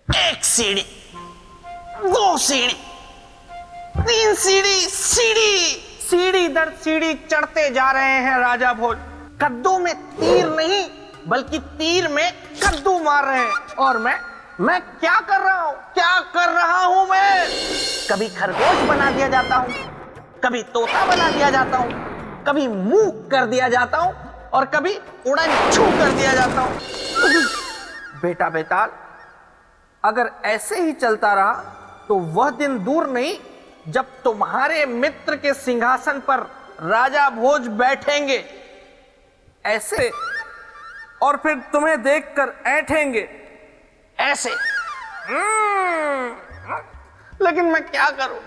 एक सीढ़ी, दो सीढ़ी, तीन सीढ़ी, सीढ़ी दर सीढ़ी चढ़ते जा रहे हैं राजा भोज। कद्दू में तीर नहीं बल्कि तीर में कद्दू मार रहे हैं। और मैं क्या कर रहा हूं मैं? कभी खरगोश बना दिया जाता हूं, कभी तोता बना दिया जाता हूं, कभी मूक कर दिया जाता हूं और कभी उड़न छू कर दिया जाता हूं। बेटा बेताल, अगर ऐसे ही चलता रहा तो वह दिन दूर नहीं जब तुम्हारे मित्र के सिंहासन पर राजा भोज बैठेंगे ऐसे, और फिर तुम्हें देखकर ऐंठेंगे ऐसे। लेकिन मैं क्या करूं?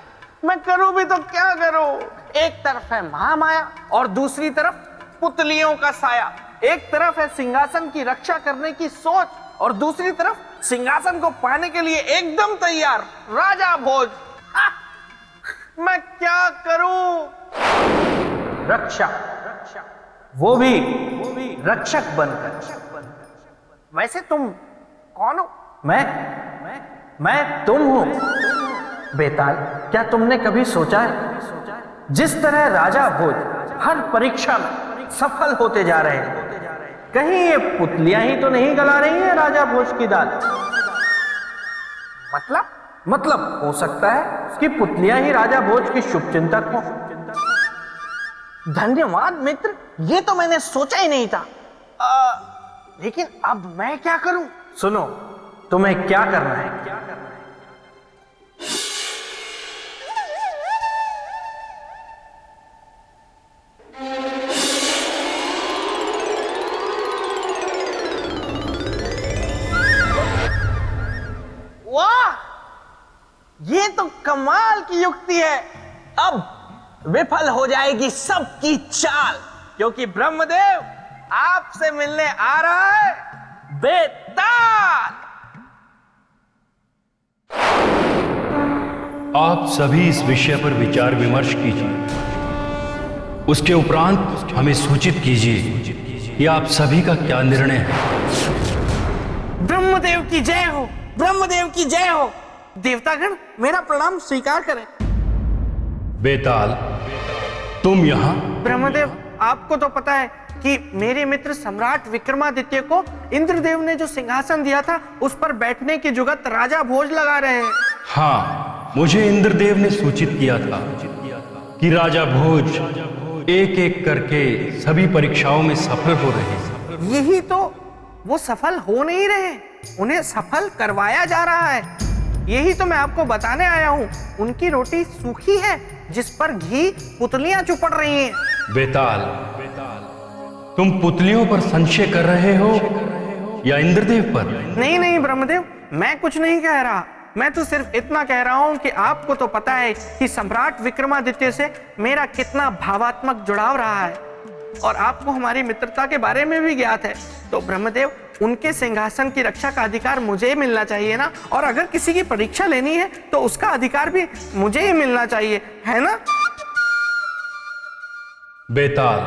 मैं करूं भी तो क्या करूं? एक तरफ है महामाया और दूसरी तरफ पुतलियों का साया। एक तरफ है सिंहासन की रक्षा करने की सोच और दूसरी तरफ सिंहासन को पाने के लिए एकदम तैयार राजा भोज। मैं क्या करूं? रक्षा, वो भी रक्षक बनकर। वैसे तुम कौन हो? मैं तुम हूं। बेताल, क्या तुमने कभी सोचा है जिस तरह राजा भोज हर परीक्षा में सफल होते जा रहे हैं, कहीं ये पुतलियां ही तो नहीं गला रही हैं राजा भोज की दाल? मतलब हो सकता है कि पुतलियां ही राजा भोज की शुभचिंतक हो। धन्यवाद मित्र, ये तो मैंने सोचा ही नहीं था। लेकिन अब मैं क्या करूं? सुनो, तुम्हें क्या करना है? वाह, ये तो कमाल की युक्ति है। अब विफल हो जाएगी सबकी चाल, क्योंकि ब्रह्मदेव आपसे मिलने आ रहा है बेताल। आप सभी इस विषय पर विचार विमर्श कीजिए। उसके उपरांत हमें सूचित कीजिए कि आप सभी का क्या निर्णय है। ब्रह्मदेव की जय हो, ब्रह्मदेव की जय हो। देवतागण मेरा प्रणाम स्वीकार करें। बेताल, तुम यहाँ? ब्रह्मदेव, आपको तो पता है कि मेरे मित्र सम्राट विक्रमादित्य को इंद्रदेव ने जो सिंहासन दिया था उस पर बैठने की जुगत राजा भोज लगा रहे हैं। हाँ, मुझे इंद्रदेव ने सूचित किया था कि राजा भोज एक एक करके सभी परीक्षाओं में सफल हो रहे हैं। यही तो, वो सफल हो नहीं रहे, उन्हें सफल करवाया जा रहा है। यही तो मैं आपको बताने आया हूँ। उनकी रोटी सूखी है जिस पर घी पुतलियां चुपड़ रही हैं। बेताल, तुम पुतलियों पर संशय कर रहे हो या इंद्रदेव पर? नहीं ब्रह्मदेव, मैं कुछ नहीं कह रहा। मैं तो सिर्फ इतना कह रहा हूं कि आपको तो पता है कि सम्राट विक्रमादित्य से मेरा कितना भावात्मक जुड़ाव रहा है और आपको हमारी मित्रता के बारे में भी ज्ञात है। तो ब्रह्मदेव, उनके सिंहासन की रक्षा का अधिकार मुझे ही मिलना चाहिए ना, और अगर किसी की परीक्षा लेनी है तो उसका अधिकार भी मुझे ही मिलना चाहिए, है ना? बेताल,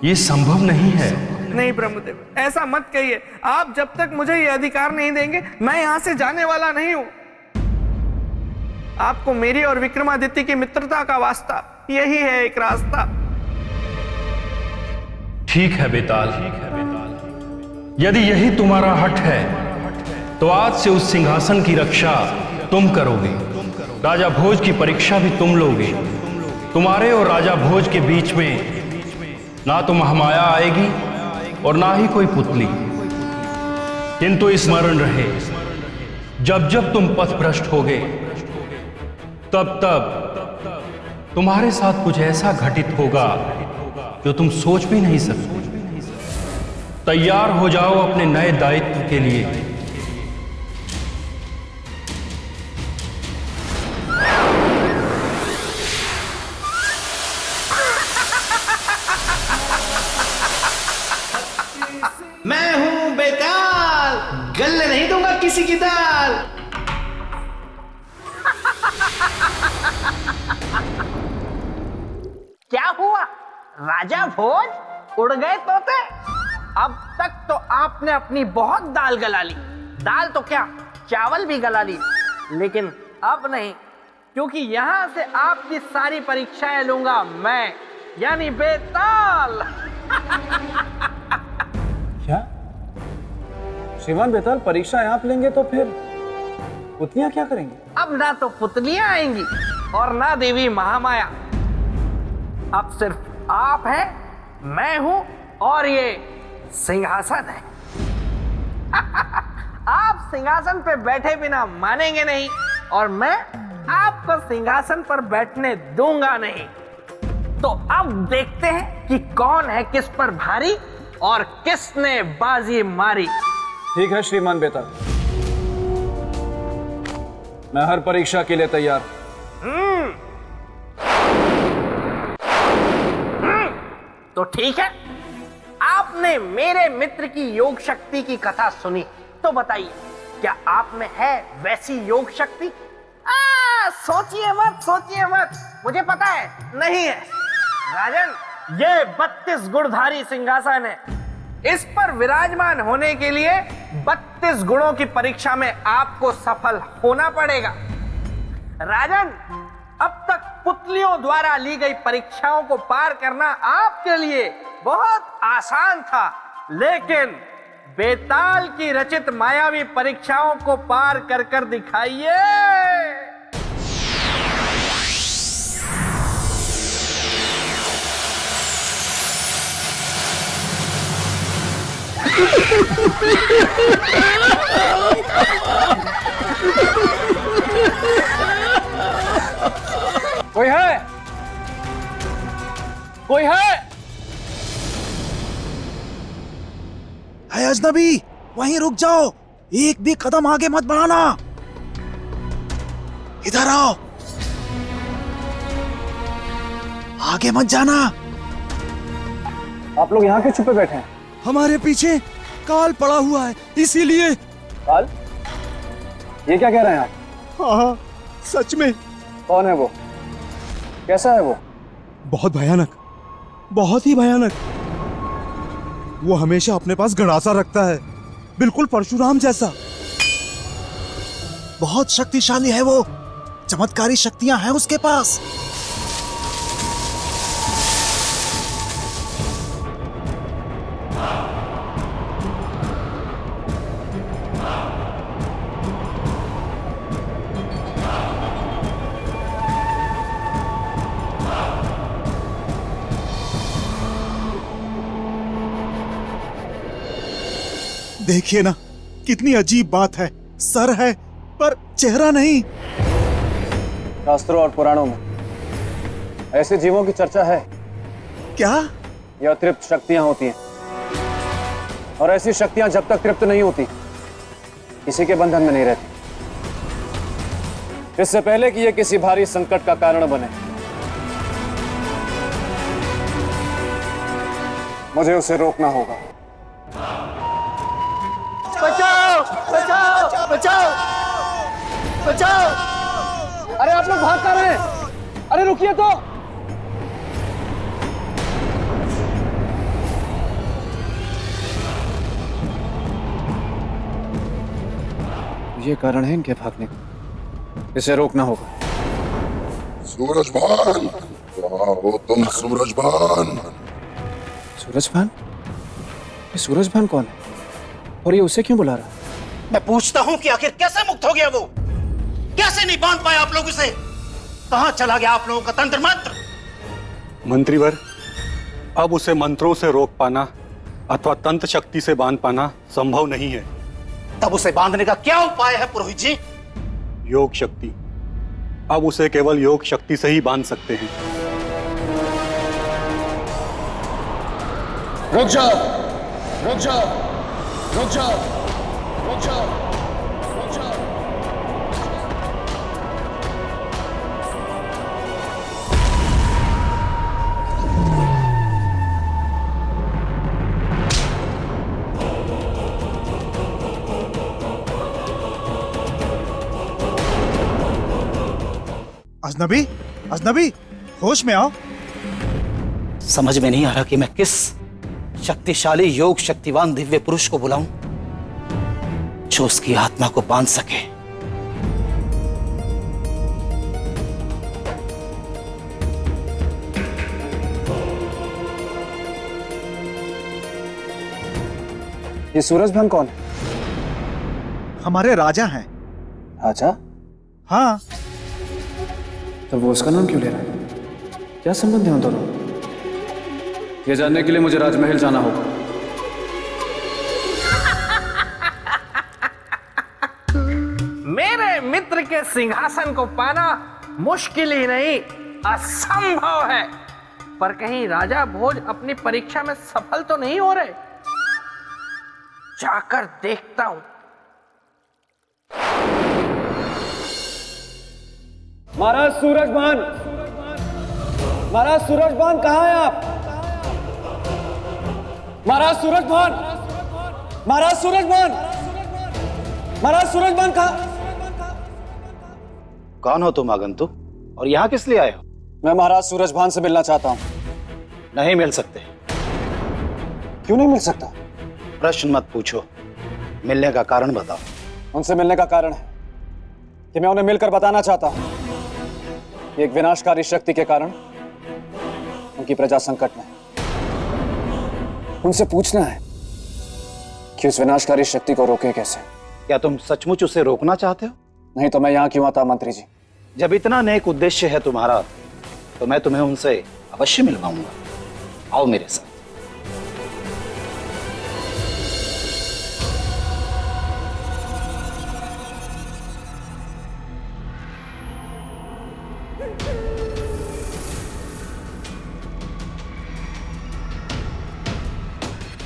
ये संभव नहीं है। नहीं ब्रह्मदेव, ऐसा मत कहिए। आप जब तक मुझे ये अधिकार नहीं देंगे मैं यहां से जाने वाला नहीं हूं। आपको मेरी और विक्रमादित्य की मित्रता का वास्ता, यही है एक रास्ता। ठीक है बेताल, यदि यही तुम्हारा हठ है तो आज से उस सिंहासन की रक्षा तुम करोगे। राजा भोज की परीक्षा भी तुम लोगे। तुम्हारे और राजा भोज के बीच में ना तो महामाया आएगी और ना ही कोई पुतली। किंतु स्मरण रहे, जब जब तुम पथ भ्रष्ट होगे तब तब तुम्हारे साथ कुछ ऐसा घटित होगा जो तुम सोच भी नहीं सकते। तैयार हो जाओ अपने नए दायित्व के लिए। मैं हूं बेताल, गलने नहीं दूंगा किसी की दाल। क्या हुआ राजा भोज, उड़ गए तोते? अब तक तो आपने अपनी बहुत दाल गला ली। दाल तो क्या, चावल भी गला लिए, लेकिन अब नहीं, क्योंकि यहां से आपकी सारी परीक्षाएं लूंगा मैं, यानी बेताल। क्या श्रीमान बेताल परीक्षा आप लेंगे तो फिर पुतलियां क्या करेंगे? अब ना तो पुतलियां आएंगी और ना देवी महामाया, अब सिर्फ आप हैं, मैं हूं और ये सिंहासन है। आप सिंहासन पे बैठे बिना मानेंगे नहीं और मैं आपको सिंहासन पर बैठने दूंगा नहीं। तो अब देखते हैं कि कौन है किस पर भारी और किसने बाजी मारी। ठीक है श्रीमान बेताल, मैं हर परीक्षा के लिए तैयार। तो ठीक है, आपने मेरे मित्र की योग शक्ति की कथा सुनी, तो बताइए क्या आप में है वैसी योग शक्ति? सोचिए मत, मुझे पता है नहीं है। राजन, ये 32 गुणधारी सिंहासन है, इस पर विराजमान होने के लिए 32 गुणों की परीक्षा में आपको सफल होना पड़ेगा। राजन, अब तक पुतलियों द्वारा ली गई परीक्षाओं को पार करना आपके लिए बहुत आसान था, लेकिन बेताल की रचित मायावी परीक्षाओं को पार कर कर दिखाइए। कोई है? कोई है? अजनबी, वहीं रुक जाओ, एक भी कदम आगे मत बढ़ाना। इधर आओ, आगे मत जाना। आप लोग यहाँ क्यों छुपे बैठे हैं? हमारे पीछे काल पड़ा हुआ है, इसीलिए। काल? ये क्या कह रहे हैं आप? हाँ, सच में। कौन है वो? कैसा है वो? बहुत भयानक, बहुत ही भयानक। वो हमेशा अपने पास गड़ासा रखता है, बिल्कुल परशुराम जैसा। बहुत शक्तिशाली है वो, चमत्कारी शक्तियां हैं उसके पास। देखिए ना, कितनी अजीब बात है, सर है पर चेहरा नहीं। शास्त्रों और पुराणों में ऐसे जीवों की चर्चा है। क्या? ये अतृप्त शक्तियां होती हैं, और ऐसी शक्तियां जब तक तृप्त नहीं होती किसी के बंधन में नहीं रहती। इससे पहले कि ये किसी भारी संकट का कारण बने, मुझे उसे रोकना होगा। बचाओ, बचाओ, बचाओ, बचाओ! अरे आप लोग भाग कर रहे हैं? अरे रुकिए तो। ये कारण है इनके भागने का, इसे रोकना होगा। सूरजभान, कहाँ हो तुम सूरजभान? सूरजभान? ये सूरजभान कौन है और ये उसे क्यों बुला रहा है? मैं पूछता हूं कि आखिर कैसे मुक्त हो गया वो? कैसे नहीं बांध पाए आप लोग उसे? कहां चला गया आप लोगों का तंत्र मंत्र? मंत्रीवर, अब उसे मंत्रों से रोक पाना अथवा तंत्र शक्ति से बांध पाना संभव नहीं है। तब उसे बांधने का क्या उपाय है पुरोहित जी? योग शक्ति। अब उसे केवल योग शक्ति से ही बांध सकते हैं। रुक जाओ, रुक जाओ, रुक जाओ, रुक जाओ, रुक जाओ। अजनबी, अजनबी, होश में आओ। समझ में नहीं आ रहा कि मैं किस शक्तिशाली योग शक्तिवान दिव्य पुरुष को बुलाऊं। जो उसकी आत्मा को बांध सके। ये सूरजभान कौन है? हमारे राजा हैं। राजा? हाँ, तो वो उसका नाम क्यों ले रहा है? क्या संबंध है उन दोनों? ये जानने के लिए मुझे राजमहल जाना होगा। मेरे मित्र के सिंहासन को पाना मुश्किल ही नहीं, असंभव है। पर कहीं राजा भोज अपनी परीक्षा में सफल तो नहीं हो रहे? जाकर देखता हूं। महाराज सूरजभान! महाराज सूरजभान, कहाँ हैं आप? महाराज सूरजभान! महाराज सूरजभान! महाराज सूरजभान कहाँ? कौन हो तुम आगंतुक, और यहाँ किस लिए आए हो? मैं महाराज सूरजभान से मिलना चाहता हूँ। नहीं मिल सकते। क्यों नहीं मिल सकता? प्रश्न मत पूछो, मिलने का कारण बताओ। उनसे मिलने का कारण है कि मैं उन्हें मिलकर बताना चाहता हूं कि एक विनाशकारी शक्ति के कारण उनकी प्रजा संकट में है। उनसे पूछना है कि उस विनाशकारी शक्ति को रोके कैसे। क्या तुम सचमुच उसे रोकना चाहते हो? नहीं तो मैं यहां क्यों आता मंत्री जी? जब इतना नेक उद्देश्य है तुम्हारा, तो मैं तुम्हें उनसे अवश्य मिलवाऊंगा। आओ मेरे साथ।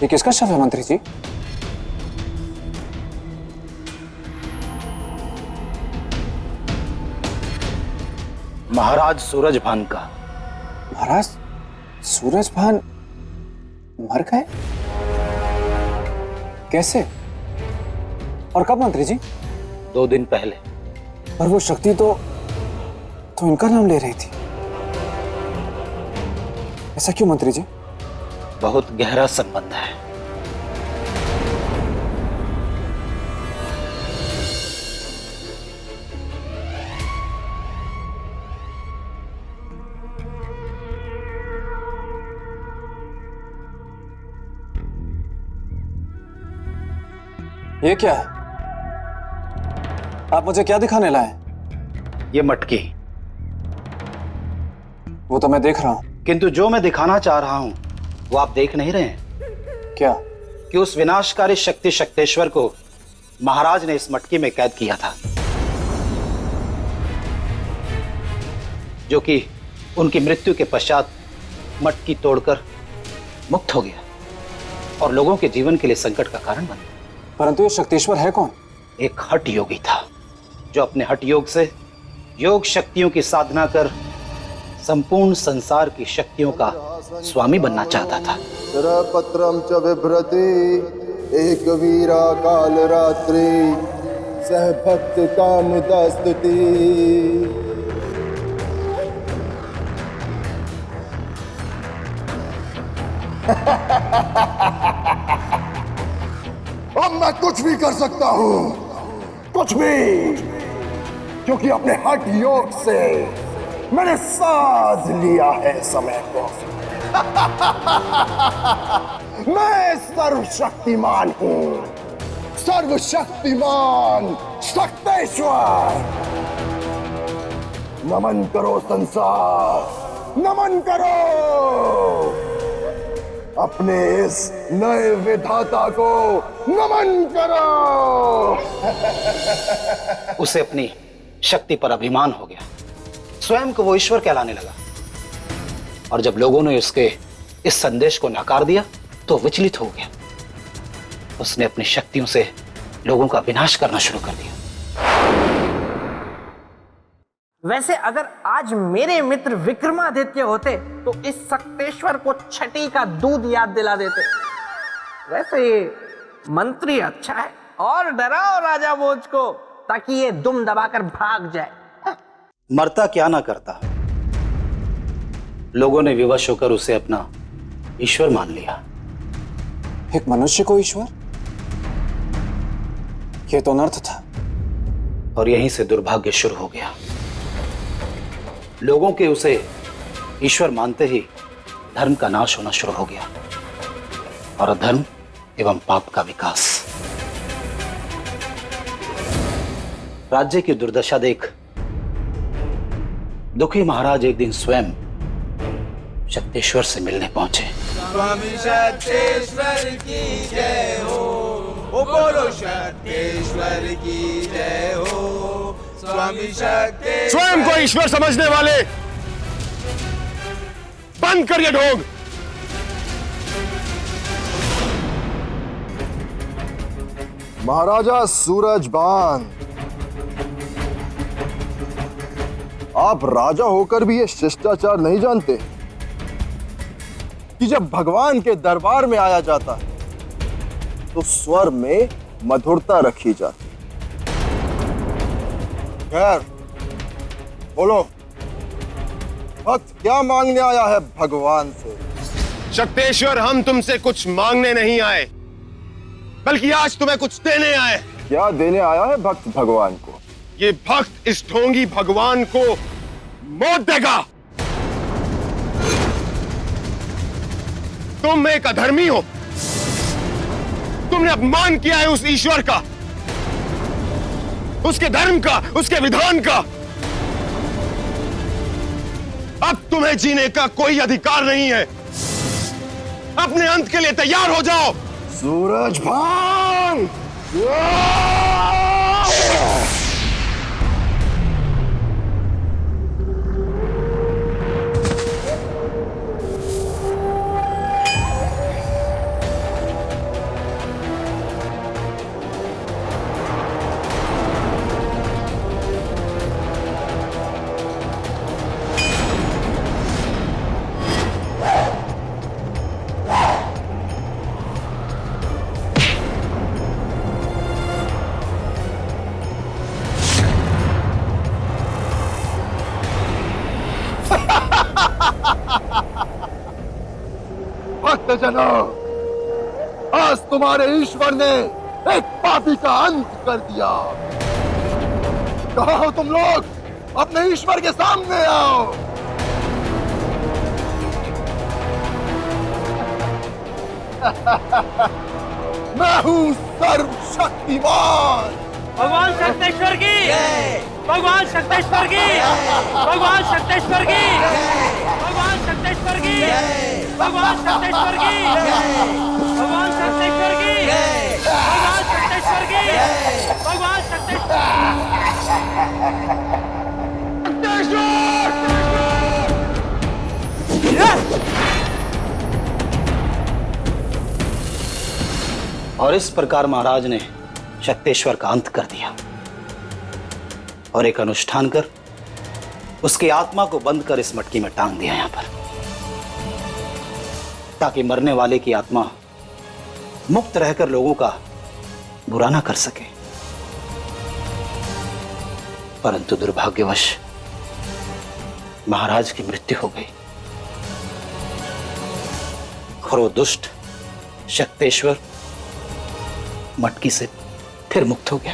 ये किसका शव है मंत्री जी? महाराज सूरजभान का। महाराज सूरजभान मर गए? कैसे और कब मंत्री जी? 2 दिन पहले। पर वो शक्ति तो इनका नाम ले रही थी। ऐसा क्यों मंत्री जी? बहुत गहरा संबंध है। ये क्या है? आप मुझे क्या दिखाने लाए? ये मटकी। वो तो मैं देख रहा हूं। किंतु जो मैं दिखाना चाह रहा हूं वो आप देख नहीं रहे हैं। क्या? कि उस विनाशकारी शक्ति शक्तेश्वर को महाराज ने इस मटकी में कैद किया था, जो कि उनकी मृत्यु के पश्चात मटकी तोड़कर मुक्त हो गया और लोगों के जीवन के लिए संकट का कारण बन गया। परंतु ये शक्तेश्वर है कौन? एक हठ योगी था जो अपने हठ योग से योग शक्तियों की साधना कर संपूर्ण संसार की शक्तियों का स्वामी बनना चाहता था। पत्रम च बिभ्रति एक वीरा काल रात्रि सह भक्त कामुदा स्तुति। अब मैं कुछ भी कर सकता हूं, कुछ भी, क्योंकि अपने हठ योग से मैंने साध लिया है समय को। मैं सर्वशक्तिमान हूं, सर्वशक्तिमान शक्तेश्वर। नमन करो संसार, नमन करो अपने इस नए विधाता को, नमन करो। उसे अपनी शक्ति पर अभिमान हो गया, स्वयं को वो ईश्वर कहलाने लगा। और जब लोगों ने उसके इस संदेश को नकार दिया तो विचलित हो गया। उसने अपनी शक्तियों से लोगों का विनाश करना शुरू कर दिया। वैसे अगर आज मेरे मित्र विक्रमादित्य होते तो इस शक्तेश्वर को छठी का दूध याद दिला देते। वैसे ये मंत्री अच्छा है, और डराओ राजा भोज को ताकि ये दुम दबाकर भाग जाए। मरता क्या ना करता, लोगों ने विवश होकर उसे अपना ईश्वर मान लिया। एक मनुष्य को ईश्वर? ये तो अनर्थ था। और यहीं से दुर्भाग्य शुरू हो गया। लोगों के उसे ईश्वर मानते ही धर्म का नाश होना शुरू हो गया और अधर्म एवं पाप का विकास। राज्य की दुर्दशा देख दुखी महाराज एक दिन स्वयं शक्तेश्वर से मिलने पहुंचे। स्वामी शक्तेश्वर की जय हो, ओ बोलो शक्तेश्वर की जय हो। स्वामी शक्तेश्वर। स्वयं को ईश्वर समझने वाले बंद करिए ढोंग। महाराजा सूरजबान, आप राजा होकर भी ये शिष्टाचार नहीं जानते कि जब भगवान के दरबार में आया जाता है तो स्वर में मधुरता रखी जाती। खैर, बोलो, भक्त क्या मांगने आया है भगवान से? शक्तेश्वर, हम तुमसे कुछ मांगने नहीं आए, बल्कि आज तुम्हें कुछ देने आए। क्या देने आया है भक्त भगवान को? ये भक्त इस ढोंगी भगवान को मौत देगा। तुम एक अधर्मी हो, तुमने अपमान किया है उस ईश्वर का, उसके धर्म का, उसके विधान का। अब तुम्हें जीने का कोई अधिकार नहीं है। अपने अंत के लिए तैयार हो जाओ। सूरजभान! भक्तजनों, आज तुम्हारे ईश्वर ने एक पापी का अंत कर दिया। कहाँ हो तुम लोग? अपने ईश्वर के सामने आओ। मैं हूँ सर्वशक्तिमान। भगवान शक्तेश्वर की, भगवान शक्तेश्वर की, भगवान शक्तेश्वर की, भगवान शक्तेश्वर की, भगवान शक्तेश्वर की, भगवान शक्तेश्वर की, भगवान शक्तेश्वर की, भगवान और इस प्रकार महाराज ने शक्तेश्वर का अंत कर दिया और एक अनुष्ठान कर उसकी आत्मा को बंद कर इस मटकी में टांग दिया यहां पर, ताकि मरने वाले की आत्मा मुक्त रहकर लोगों का बुरा ना कर सके। परंतु दुर्भाग्यवश महाराज की मृत्यु हो गई और वो दुष्ट शक्तेश्वर मटकी से फिर मुक्त हो गया।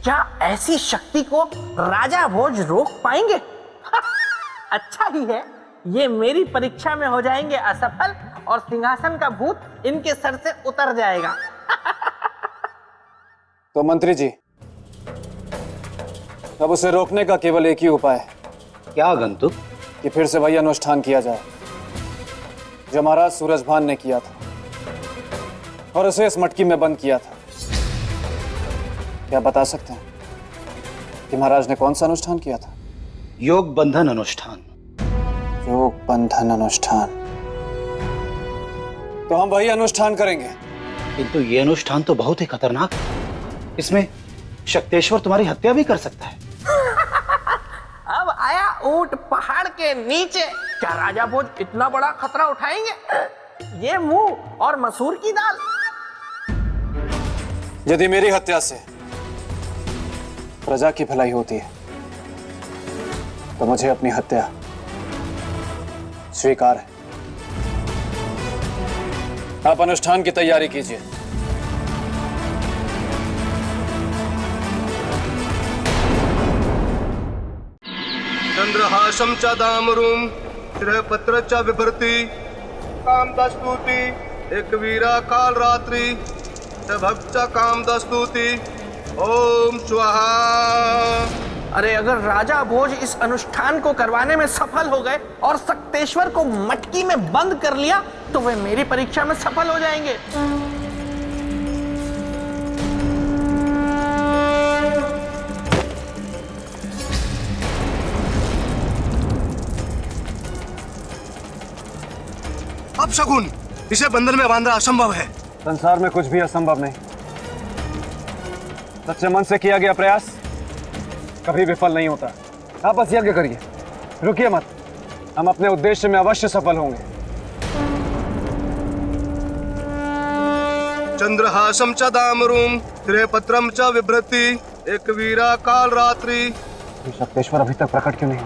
क्या ऐसी शक्ति को राजा भोज रोक पाएंगे? अच्छा ही है, ये मेरी परीक्षा में हो जाएंगे असफल और सिंहासन का भूत इनके सर से उतर जाएगा। तो मंत्री जी, अब उसे रोकने का केवल एक ही उपाय है। क्या आगंतुक? कि फिर से वही अनुष्ठान किया जाए जो महाराज सूरजभान ने किया था और उसे इस मटकी में बंद किया था। क्या बता सकते हैं कि महाराज ने कौन सा अनुष्ठान किया था? योग बंधन अनुष्ठान। योग बंधन अनुष्ठान। तो हम वही अनुष्ठान करेंगे। किंतु ये अनुष्ठान तो बहुत ही खतरनाक है। इसमें शक्तेश्वर तुम्हारी हत्या भी कर सकता है। अब आया ऊंट पहाड़ के नीचे, क्या राजा भोज इतना बड़ा खतरा उठाएंगे? ये मुंह और मसूर की दाल। यदि मेरी हत्या से प्रजा की भलाई होती है तो मुझे अपनी हत्या स्वीकार है। आप अनुष्ठान की तैयारी कीजिए। चंद्रहासम च दामरुम पत्र च बिभर्ति काम दस्तुति एक वीरा काल रात्रि च भक्त च काम दस्तुति ओम स्वाहा। अरे अगर राजा भोज इस अनुष्ठान को करवाने में सफल हो गए और सक्तेश्वर को मटकी में बंद कर लिया तो वे मेरी परीक्षा में सफल हो जाएंगे। अब शकुन, इसे बंधन में बांधना असंभव है। संसार में कुछ भी असंभव नहीं। सच्चे मन से किया गया प्रयास कभी विफल नहीं होता। आप बस यज्ञ करिए, रुकिए मत। हम अपने उद्देश्य में अवश्य सफल होंगे। चंद्रहासम च दामरुम पत्रम च बिभ्रति एक वीरा काल रात्रि। सक्तेश्वर अभी तक प्रकट क्यों नहीं?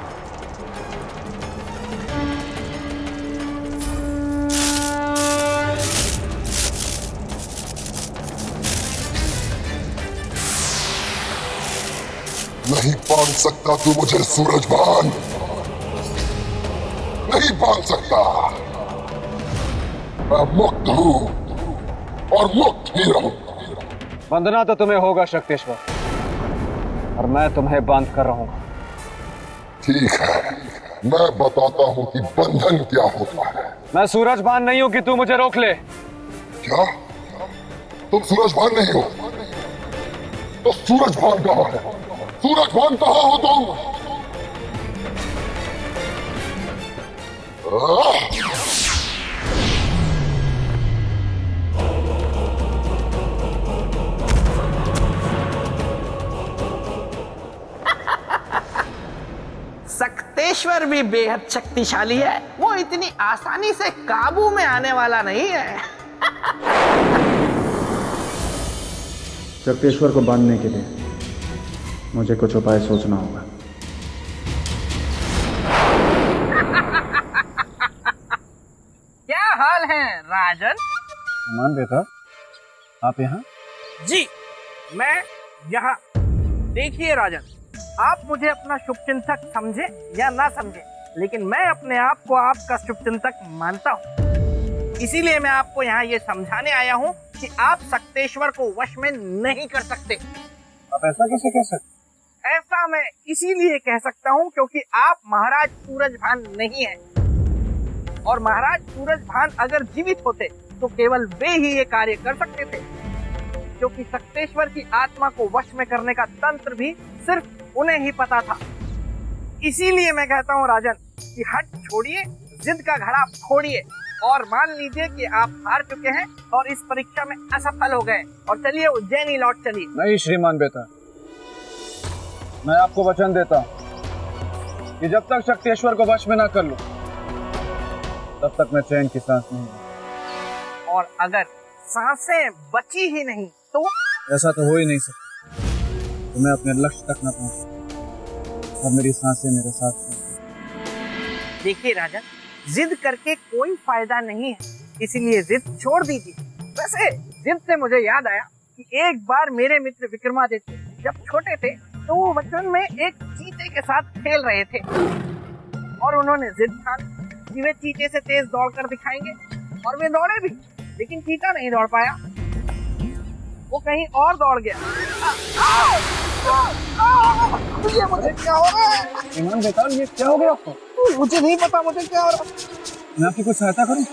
नहीं बांध सकता तू मुझे सूरजभान, नहीं बांध सकता। मैं मुक्त हूं और मुक्त ही रहूंगा। बंधना तो तुम्हें होगा सक्तेश्वर, और मैं तुम्हें बांध कर रहूंगा। ठीक है, मैं बताता हूं कि बंधन क्या होता है। मैं सूरजभान नहीं हूं कि तू मुझे रोक ले। क्या तुम सूरजभान नहीं हो? तो सूरजभान कहां है? सूरजभान कहां हो तुम? सक्तेश्वर भी बेहद शक्तिशाली है। वो इतनी आसानी से काबू में आने वाला नहीं है। सक्तेश्वर को बांधने के लिए मुझे कुछ उपाय सोचना होगा। क्या हाल है राजन? मान बेटा, आप यहाँ? जी मैं यहाँ। देखिए राजन, आप मुझे अपना शुभचिंतक समझे या ना समझे, लेकिन मैं अपने आप को आपका शुभचिंतक मानता हूँ। इसीलिए मैं आपको यहाँ ये समझाने आया हूँ कि आप सक्तेश्वर को वश में नहीं कर सकते। आप ऐसा कैसे कह सकते? ऐसा मैं इसीलिए कह सकता हूँ क्योंकि आप महाराज सूरजभान नहीं हैं। और महाराज सूरजभान अगर जीवित होते तो केवल वे ही ये कार्य कर सकते थे, क्योंकि सक्तेश्वर की आत्मा को वश में करने का तंत्र भी सिर्फ उन्हें ही पता था। इसीलिए मैं कहता हूँ राजन कि हट छोड़िए, जिद का घड़ा फोड़िए और मान लीजिए कि आप हार चुके हैं और इस परीक्षा में असफल हो गए, और चलिए उज्जैनी लौट चलिए। नहीं श्रीमान बेटा, मैं आपको वचन देता हूँ कि जब तक सक्तेश्वर को वश में ना कर लूं, तब तक मैं चैन की सांस नहीं लूंगा। और अगर सांसें बची ही नहीं तो? ऐसा तो हो ही नहीं सकता। तो मैं अपने लक्ष्य तक न पहुंच और मेरी सांसें मेरे साथ चलें। देखिए राजन, जिद करके कोई फायदा नहीं है, इसीलिए जिद छोड़ दीजिए। वैसे जिद से मुझे याद आया कि एक बार मेरे मित्र विक्रमादित्य जब छोटे थे तो वो बचपन में एक चीते के साथ खेल रहे थे, और उन्होंने जिद ठान कि वे चीते से तेज दौड़कर दिखाएंगे, और वे दौड़े भी, लेकिन चीता नहीं दौड़ पाया। वो कहीं और दौड़ गया। ये मुझे क्या हो रहा है? ईमान बेटा, ये क्या हो गया आपको? मुझे नहीं पता मुझे क्या हो रहा है। मैं आपकी कुछ सहायता करूं?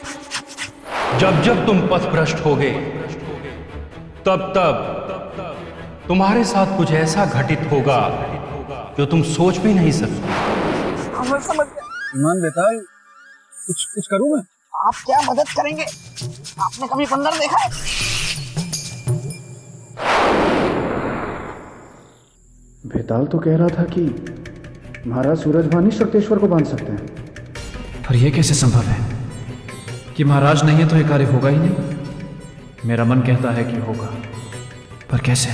जब जब तुम पथभ्रष्ट होगे, तब तब तुम्हारे साथ कुछ ऐसा घटित होगा जो तुम सोच भी नहीं सकते। मैं समझ गया। ईमान बेटा, कुछ करूं मैं? आप क्या मदद करेंगे? आपने कभी बंदर देखा है? भेताल तो कह रहा था कि महाराज सूरजभान ही सक्तेश्वर को बांध सकते हैं। पर यह कैसे संभव है कि महाराज नहीं है तो यह कार्य होगा ही नहीं? मेरा मन कहता है कि होगा, पर कैसे?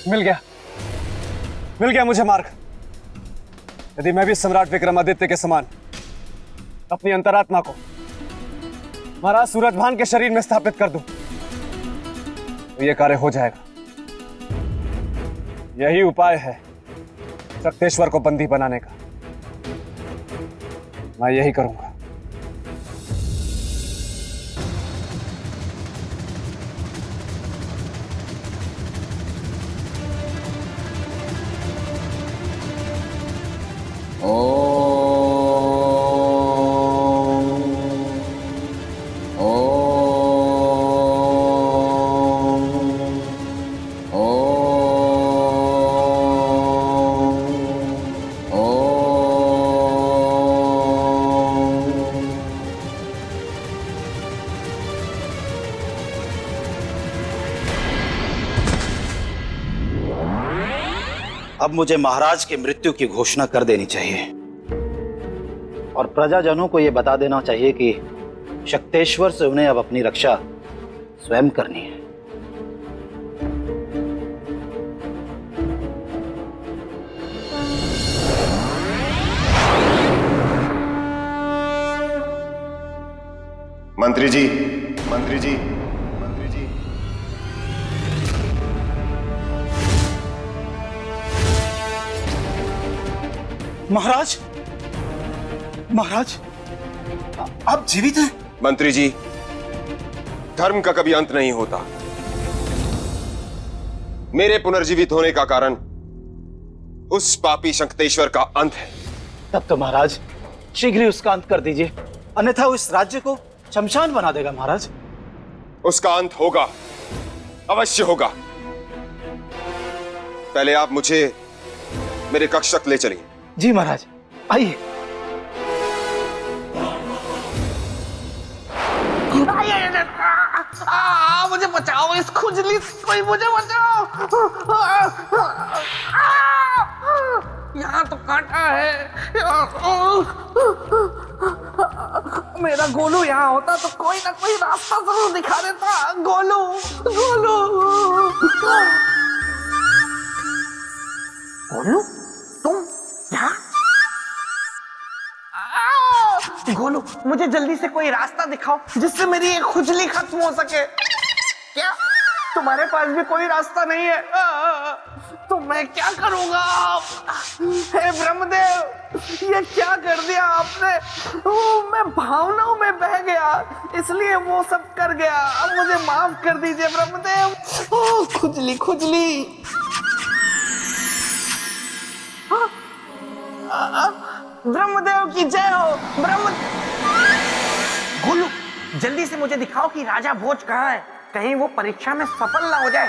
मिल गया मुझे मार्ग। यदि मैं भी सम्राट विक्रमादित्य के समान अपनी अंतरात्मा को महाराज सूरजभान के शरीर में स्थापित कर दूं, तो यह कार्य हो जाएगा। यही उपाय है शक्तेश्वर को बंदी बनाने का। मैं यही करूंगा। अब मुझे महाराज की मृत्यु की घोषणा कर देनी चाहिए और प्रजाजनों को यह बता देना चाहिए कि शक्तेश्वर से उन्हें अब अपनी रक्षा स्वयं करनी है। मंत्री जी, मंत्री जी, मंत्री जी। महाराज, महाराज, आप जीवित हैं? मंत्री जी, धर्म का कभी अंत नहीं होता। मेरे पुनर्जीवित होने का कारण उस पापी शक्तेश्वर का अंत है। तब तो महाराज शीघ्र ही उसका अंत कर दीजिए, अन्यथा वो इस राज्य को शमशान बना देगा। महाराज, उसका अंत होगा, अवश्य होगा। पहले आप मुझे मेरे कक्ष तक ले चलिए। जी महाराज, आइए। मुझे बचाओ, इस खुजली से कोई मुझे बचाओ। यहाँ तो कांटा है। मेरा गोलू यहाँ होता तो कोई ना कोई रास्ता जरूर दिखा देता। गोलू, गोलू, गोलू, तुम यहाँ? गोलू, मुझे जल्दी से कोई रास्ता दिखाओ जिससे मेरी ये खुजली खत्म हो सके। क्या तुम्हारे पास भी कोई रास्ता नहीं है? तो मैं क्या करूंगा? हे ब्रह्मदेव, ये क्या कर दिया आपने? मैं भावनाओं में बह गया, इसलिए वो सब कर गया। अब मुझे माफ कर दीजिए ब्रह्मदेव। खुजली, खुजली। ब्रह्मदेव की जय हो। गोलू, जल्दी से मुझे दिखाओ कि राजा भोज कहाँ है, कहीं वो परीक्षा में सफल ना हो जाए।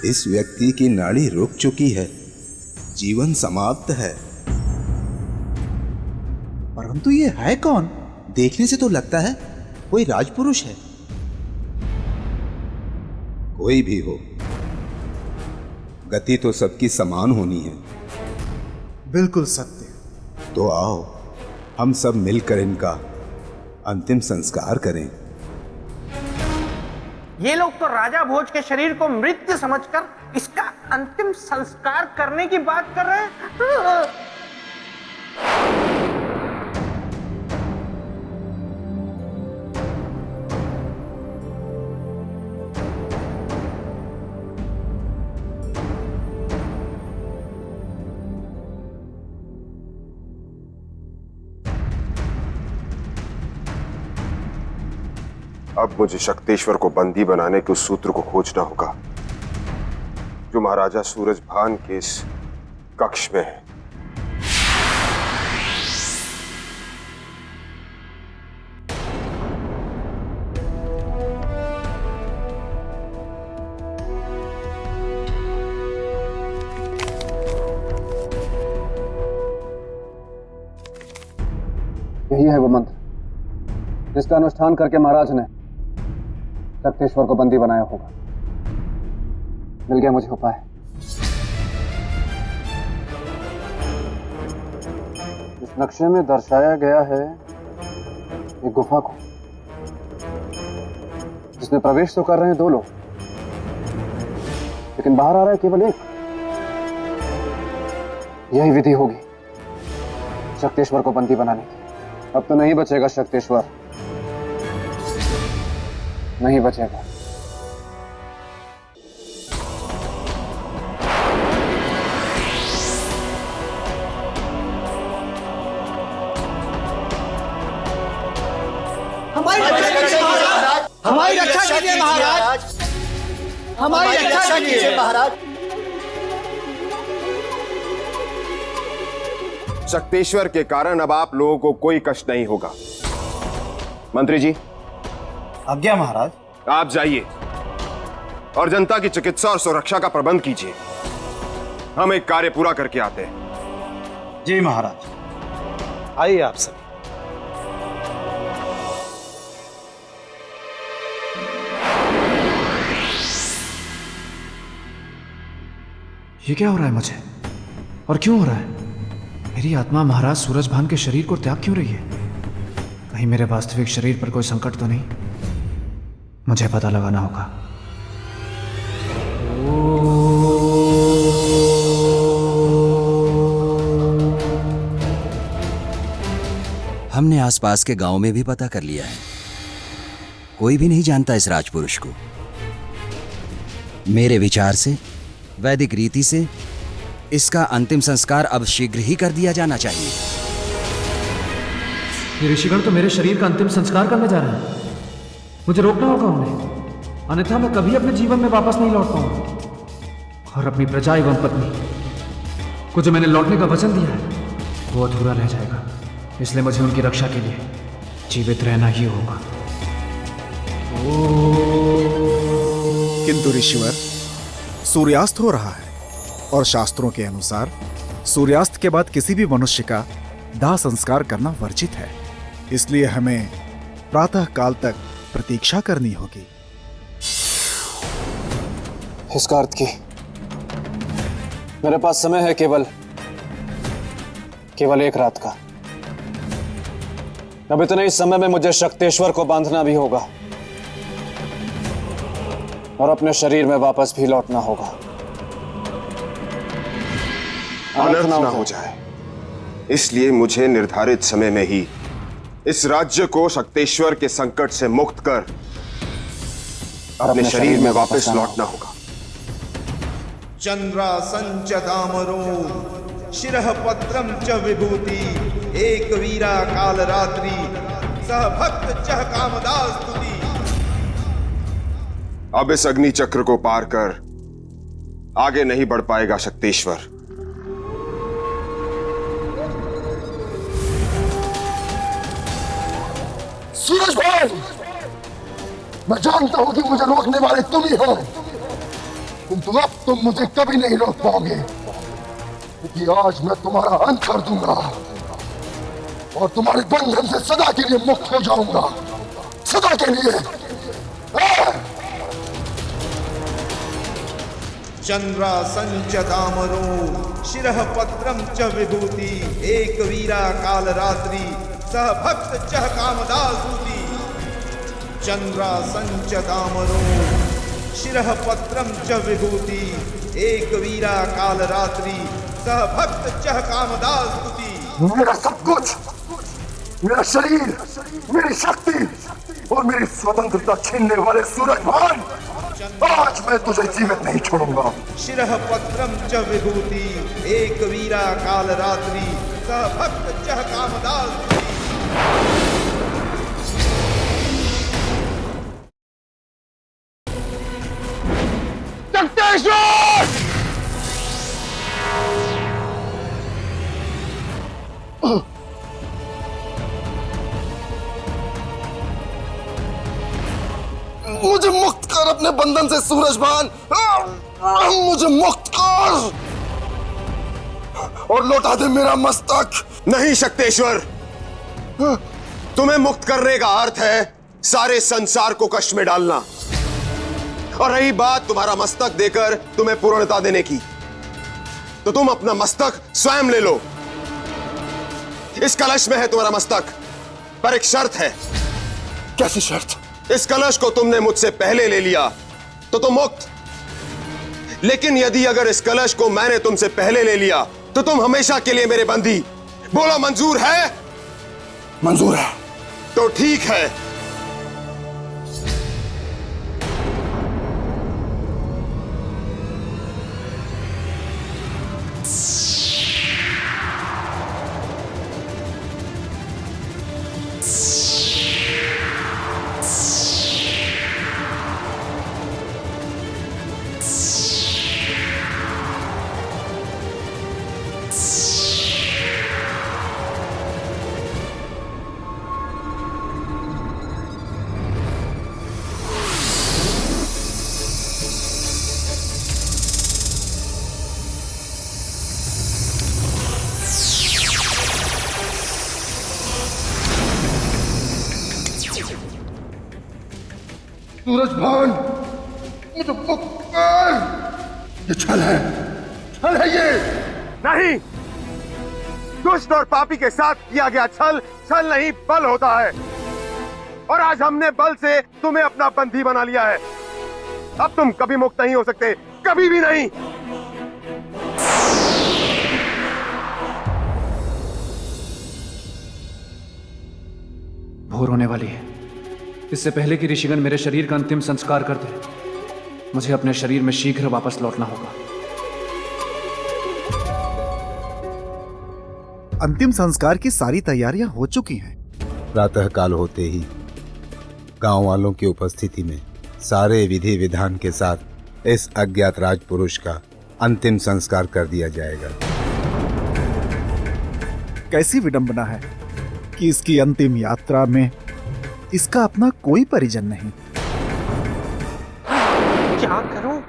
इस व्यक्ति की नाड़ी रुक चुकी है, जीवन समाप्त है। परंतु ये है कौन? देखने से तो लगता है कोई राजपुरुष है। कोई भी हो, गति तो सबकी समान होनी है। बिल्कुल सत्य। तो आओ हम सब मिलकर इनका अंतिम संस्कार करें। ये लोग तो राजा भोज के शरीर को मृत समझकर इसका अंतिम संस्कार करने की बात कर रहे हैं। अब मुझे शक्तेश्वर को बंदी बनाने के उस सूत्र को खोजना होगा जो महाराजा सूरजभान के इस कक्ष में है। यही है वो मंत्र जिसका अनुष्ठान करके महाराज ने शक्तेश्वर को बंदी बनाया होगा। मिल गया मुझे उपाय। इस नक्शे में दर्शाया गया है एक गुफा को, जिसमें प्रवेश तो कर रहे हैं दो लोग, लेकिन बाहर आ रहा है केवल एक। यही विधि होगी शक्तेश्वर को बंदी बनाने की। अब तो नहीं बचेगा शक्तेश्वर, नहीं बचेगा। हमारी रक्षा कीजिए महाराज। शक्तेश्वर के कारण अब आप लोगों को कोई कष्ट नहीं होगा। मंत्री जी, आज्ञा महाराज। आप जाइए और जनता की चिकित्सा और सुरक्षा का प्रबंध कीजिए। हम एक कार्य पूरा करके आते हैं। जी महाराज। आइए आप सब। ये क्या हो रहा है मुझे, और क्यों हो रहा है? मेरी आत्मा महाराज सूरजभान के शरीर को त्याग क्यों रही है? कहीं मेरे वास्तविक शरीर पर कोई संकट तो नहीं? मुझे पता लगाना होगा। हमने आसपास के गांव में भी पता कर लिया है, कोई भी नहीं जानता इस राजपुरुष को। मेरे विचार से, वैदिक रीति से इसका अंतिम संस्कार अब शीघ्र ही कर दिया जाना चाहिए। ये ऋषिगण तो मेरे शरीर का अंतिम संस्कार करने जा रहे हैं। मुझे रोकना होगा उन्हें, अन्यथा मैं कभी अपने जीवन में वापस नहीं लौट पाऊंगा। और अपनी प्रजा एवं पत्नी को जो मैंने लौटने का वचन दिया है वो अधूरा रह जाएगा। इसलिए मुझे उनकी रक्षा के लिए जीवित रहना ही होगा। किंतु ऋषिवर, सूर्यास्त हो रहा है और शास्त्रों के अनुसार सूर्यास्त के बाद किसी भी मनुष्य का दाह संस्कार करना वर्जित है। इसलिए हमें प्रातः काल तक प्रतीक्षा करनी होगी। इसका अर्थ की मेरे पास समय है केवल एक रात का। अब इतने ही समय में मुझे शक्तेश्वर को बांधना भी होगा और अपने शरीर में वापस भी लौटना होगा। अनर्थ ना हो जाए, इसलिए मुझे निर्धारित समय में ही इस राज्य को शक्तेश्वर के संकट से मुक्त कर अपने शरीर में वापस लौटना होगा। चंद्रासंच दामरो शिरः पत्रम च विभूति एक वीरा काल रात्रि सह भक्त चह कामदास स्तुति। अब इस अग्नि चक्र को पार कर आगे नहीं बढ़ पाएगा शक्तेश्वर। सूरजभान, मैं जानता हूं कि मुझे रोकने वाले तुम ही हो, किंतु अब तुम मुझे कभी नहीं रोक पाओगे, क्योंकि आज मैं तुम्हारा अंत कर दूंगा और तुम्हारे बंधन से सदा के लिए मुक्त हो जाऊंगा, सदा के लिए। चंद्रासंच दामरो शिरः पत्रम च विभूति एक वीरा काल रात्रि सह भक्त चह कामदास स्तुति। चंद्रासंच दामरो शिरः पत्रम च विभूति एक वीरा काल रात्रि सह भक्त चह कामदास स्तुति। मेरा सब कुछ, मेरा शरीर, मेरी शक्ति और मेरी स्वतंत्रता छीनने वाले सूरजभान, आज मैं तुझे जीवित नहीं छोड़ूंगा। शिरः पत्रम च विभूति एक वीरा काल रात्रि सह भक्त चह कामदास। मुझे मुक्त कर अपने बंधन से सूरजभान, मुझे मुक्त कर और लौटा दे मेरा मस्तक। नहीं शक्तेश्वर, तुम्हें मुक्त करने का अर्थ है सारे संसार को कष्ट में डालना। और रही बात तुम्हारा मस्तक देकर तुम्हें पूर्णता देने की, तो तुम अपना मस्तक स्वयं ले लो। इस कलश में है तुम्हारा मस्तक, पर एक शर्त है। कैसी शर्त? इस कलश को तुमने मुझसे पहले ले लिया तो तुम मुक्त, लेकिन यदि अगर इस कलश को मैंने तुमसे पहले ले लिया तो तुम हमेशा के लिए मेरे बंदी। बोलो मंजूर है? मंजूर है। तो ठीक है। सूरजभान, मुझे मुक्त कर। ये छल है ये। नहीं, दुष्ट और पापी के साथ किया गया छल नहीं बल होता है। और आज हमने बल से तुम्हें अपना बंदी बना लिया है। अब तुम कभी मुक्त नहीं हो सकते, कभी भी नहीं। भोर होने वाली है। इससे पहले कि ऋषिगण मेरे शरीर का अंतिम संस्कार कर दे, मुझे अपने शरीर में शीघ्र वापस लौटना होगा। अंतिम संस्कार की सारी तैयारियां हो चुकी हैं। प्रातःकाल होते ही गांव वालों की उपस्थिति में सारे विधि विधान के साथ इस अज्ञात राजपुरुष का अंतिम संस्कार कर दिया जाएगा। कैसी विडंबना है कि इसकी अंतिम यात्रा में इसका अपना कोई परिजन नहीं। क्या करूं?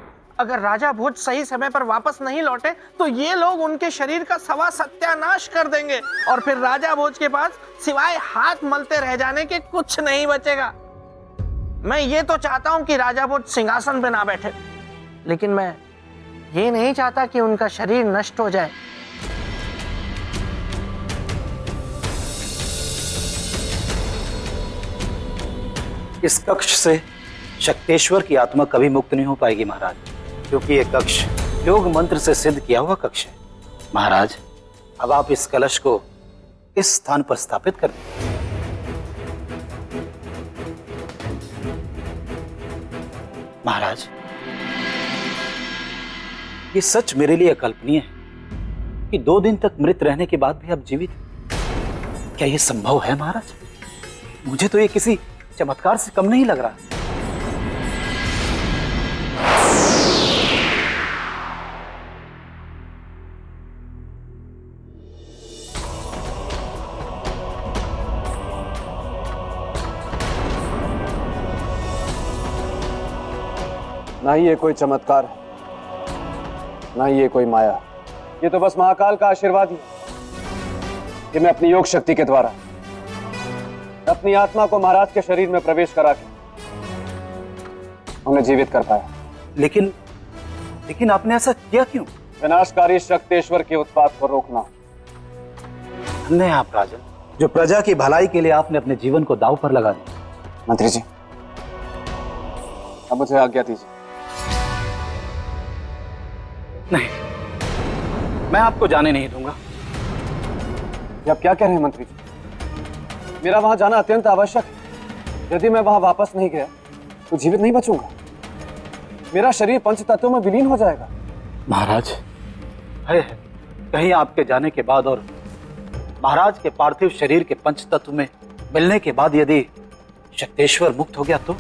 अगर राजा भोज सही समय पर वापस नहीं लौटे तो ये लोग उनके शरीर का सवा सत्यानाश कर देंगे और फिर राजा भोज के पास सिवाय हाथ मलते रह जाने के कुछ नहीं बचेगा। मैं ये तो चाहता हूं कि राजा भोज सिंहासन पे ना बैठे, लेकिन मैं ये नहीं चाहता कि उनका शरीर नष्ट हो जाए। इस कक्ष से शक्तेश्वर की आत्मा कभी मुक्त नहीं हो पाएगी महाराज, क्योंकि यह कक्ष योग मंत्र से सिद्ध किया हुआ कक्ष है। महाराज, अब आप इस कलश को इस स्थान पर स्थापित कर दें। महाराज, ये सच मेरे लिए अकल्पनीय है कि 2 दिन तक मृत रहने के बाद भी आप जीवित हैं। क्या यह संभव है महाराज? मुझे तो ये किसी चमत्कार से कम नहीं लग रहा। ना ही ये कोई चमत्कार है, ना ही ये कोई माया। ये तो बस महाकाल का आशीर्वाद ही है कि मैं अपनी योग शक्ति के द्वारा अपनी आत्मा को महाराज के शरीर में प्रवेश करा के उन्हें जीवित कर पाया। लेकिन आपने ऐसा किया क्यों? विनाशकारी शक्तेश्वर के उत्पात को रोकना। धन्य है आप राजन, जो प्रजा की भलाई के लिए आपने अपने जीवन को दांव पर लगा दिया। मंत्री जी, अब मुझे आज्ञा दीजिए। नहीं, मैं आपको जाने नहीं दूंगा। आप क्या कह रहे हैं मंत्री जी? मेरा वहां जाना अत्यंत आवश्यक है। यदि मैं वहां वापस नहीं गया तो जीवित नहीं बचूंगा। मेरा शरीर पंच तत्वों में विलीन हो जाएगा। महाराज, है कहीं आपके जाने के बाद और महाराज के पार्थिव शरीर के पंच तत्व में मिलने के बाद यदि शक्तेश्वर मुक्त हो गया तो,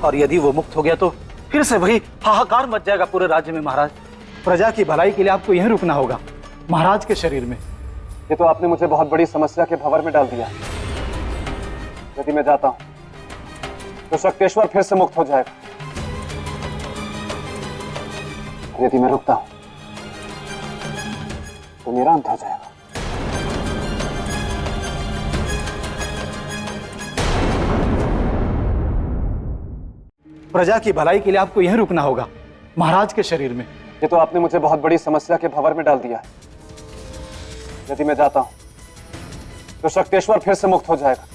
और यदि वो मुक्त हो गया तो फिर से वही हाहाकार मच जाएगा पूरे राज्य में। महाराज, प्रजा की भलाई के लिए आपको यहीं रुकना होगा, महाराज के शरीर में। ये तो आपने मुझे बहुत बड़ी समस्या के भंवर में डाल दिया। यदि मैं जाता हूं तो शक्तेश्वर फिर से मुक्त हो जाएगा। यदि मैं रुकता हूं तो मेरा अंत हो जाएगा। प्रजा की भलाई के लिए आपको यहीं रुकना होगा, महाराज के शरीर में। ये तो आपने मुझे बहुत बड़ी समस्या के भंवर में डाल दिया। यदि मैं जाता हूं तो शक्तेश्वर फिर से मुक्त हो जाएगा।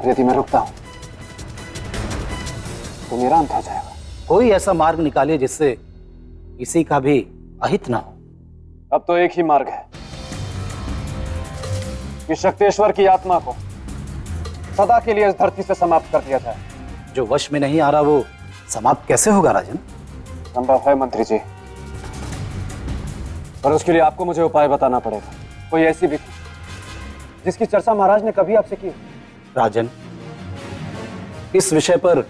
यदि मैं रुकता हूं तो मेरा अंत हो जाएगा। कोई ऐसा मार्ग निकालिए जिससे किसी का भी अहित ना हो। अब तो एक ही मार्ग है कि शक्तेश्वर की आत्मा को सदा के लिए इस धरती से समाप्त कर दिया जाए। जो वश में नहीं आ रहा वो समाप्त कैसे होगा राजन? संभव है मंत्री जी, पर उसके लिए आपको मुझे उपाय बताना पड़ेगा। कोई ऐसी विधि जिसकी चर्चा महाराज ने कभी आपसे की। राजन, इस विषय पर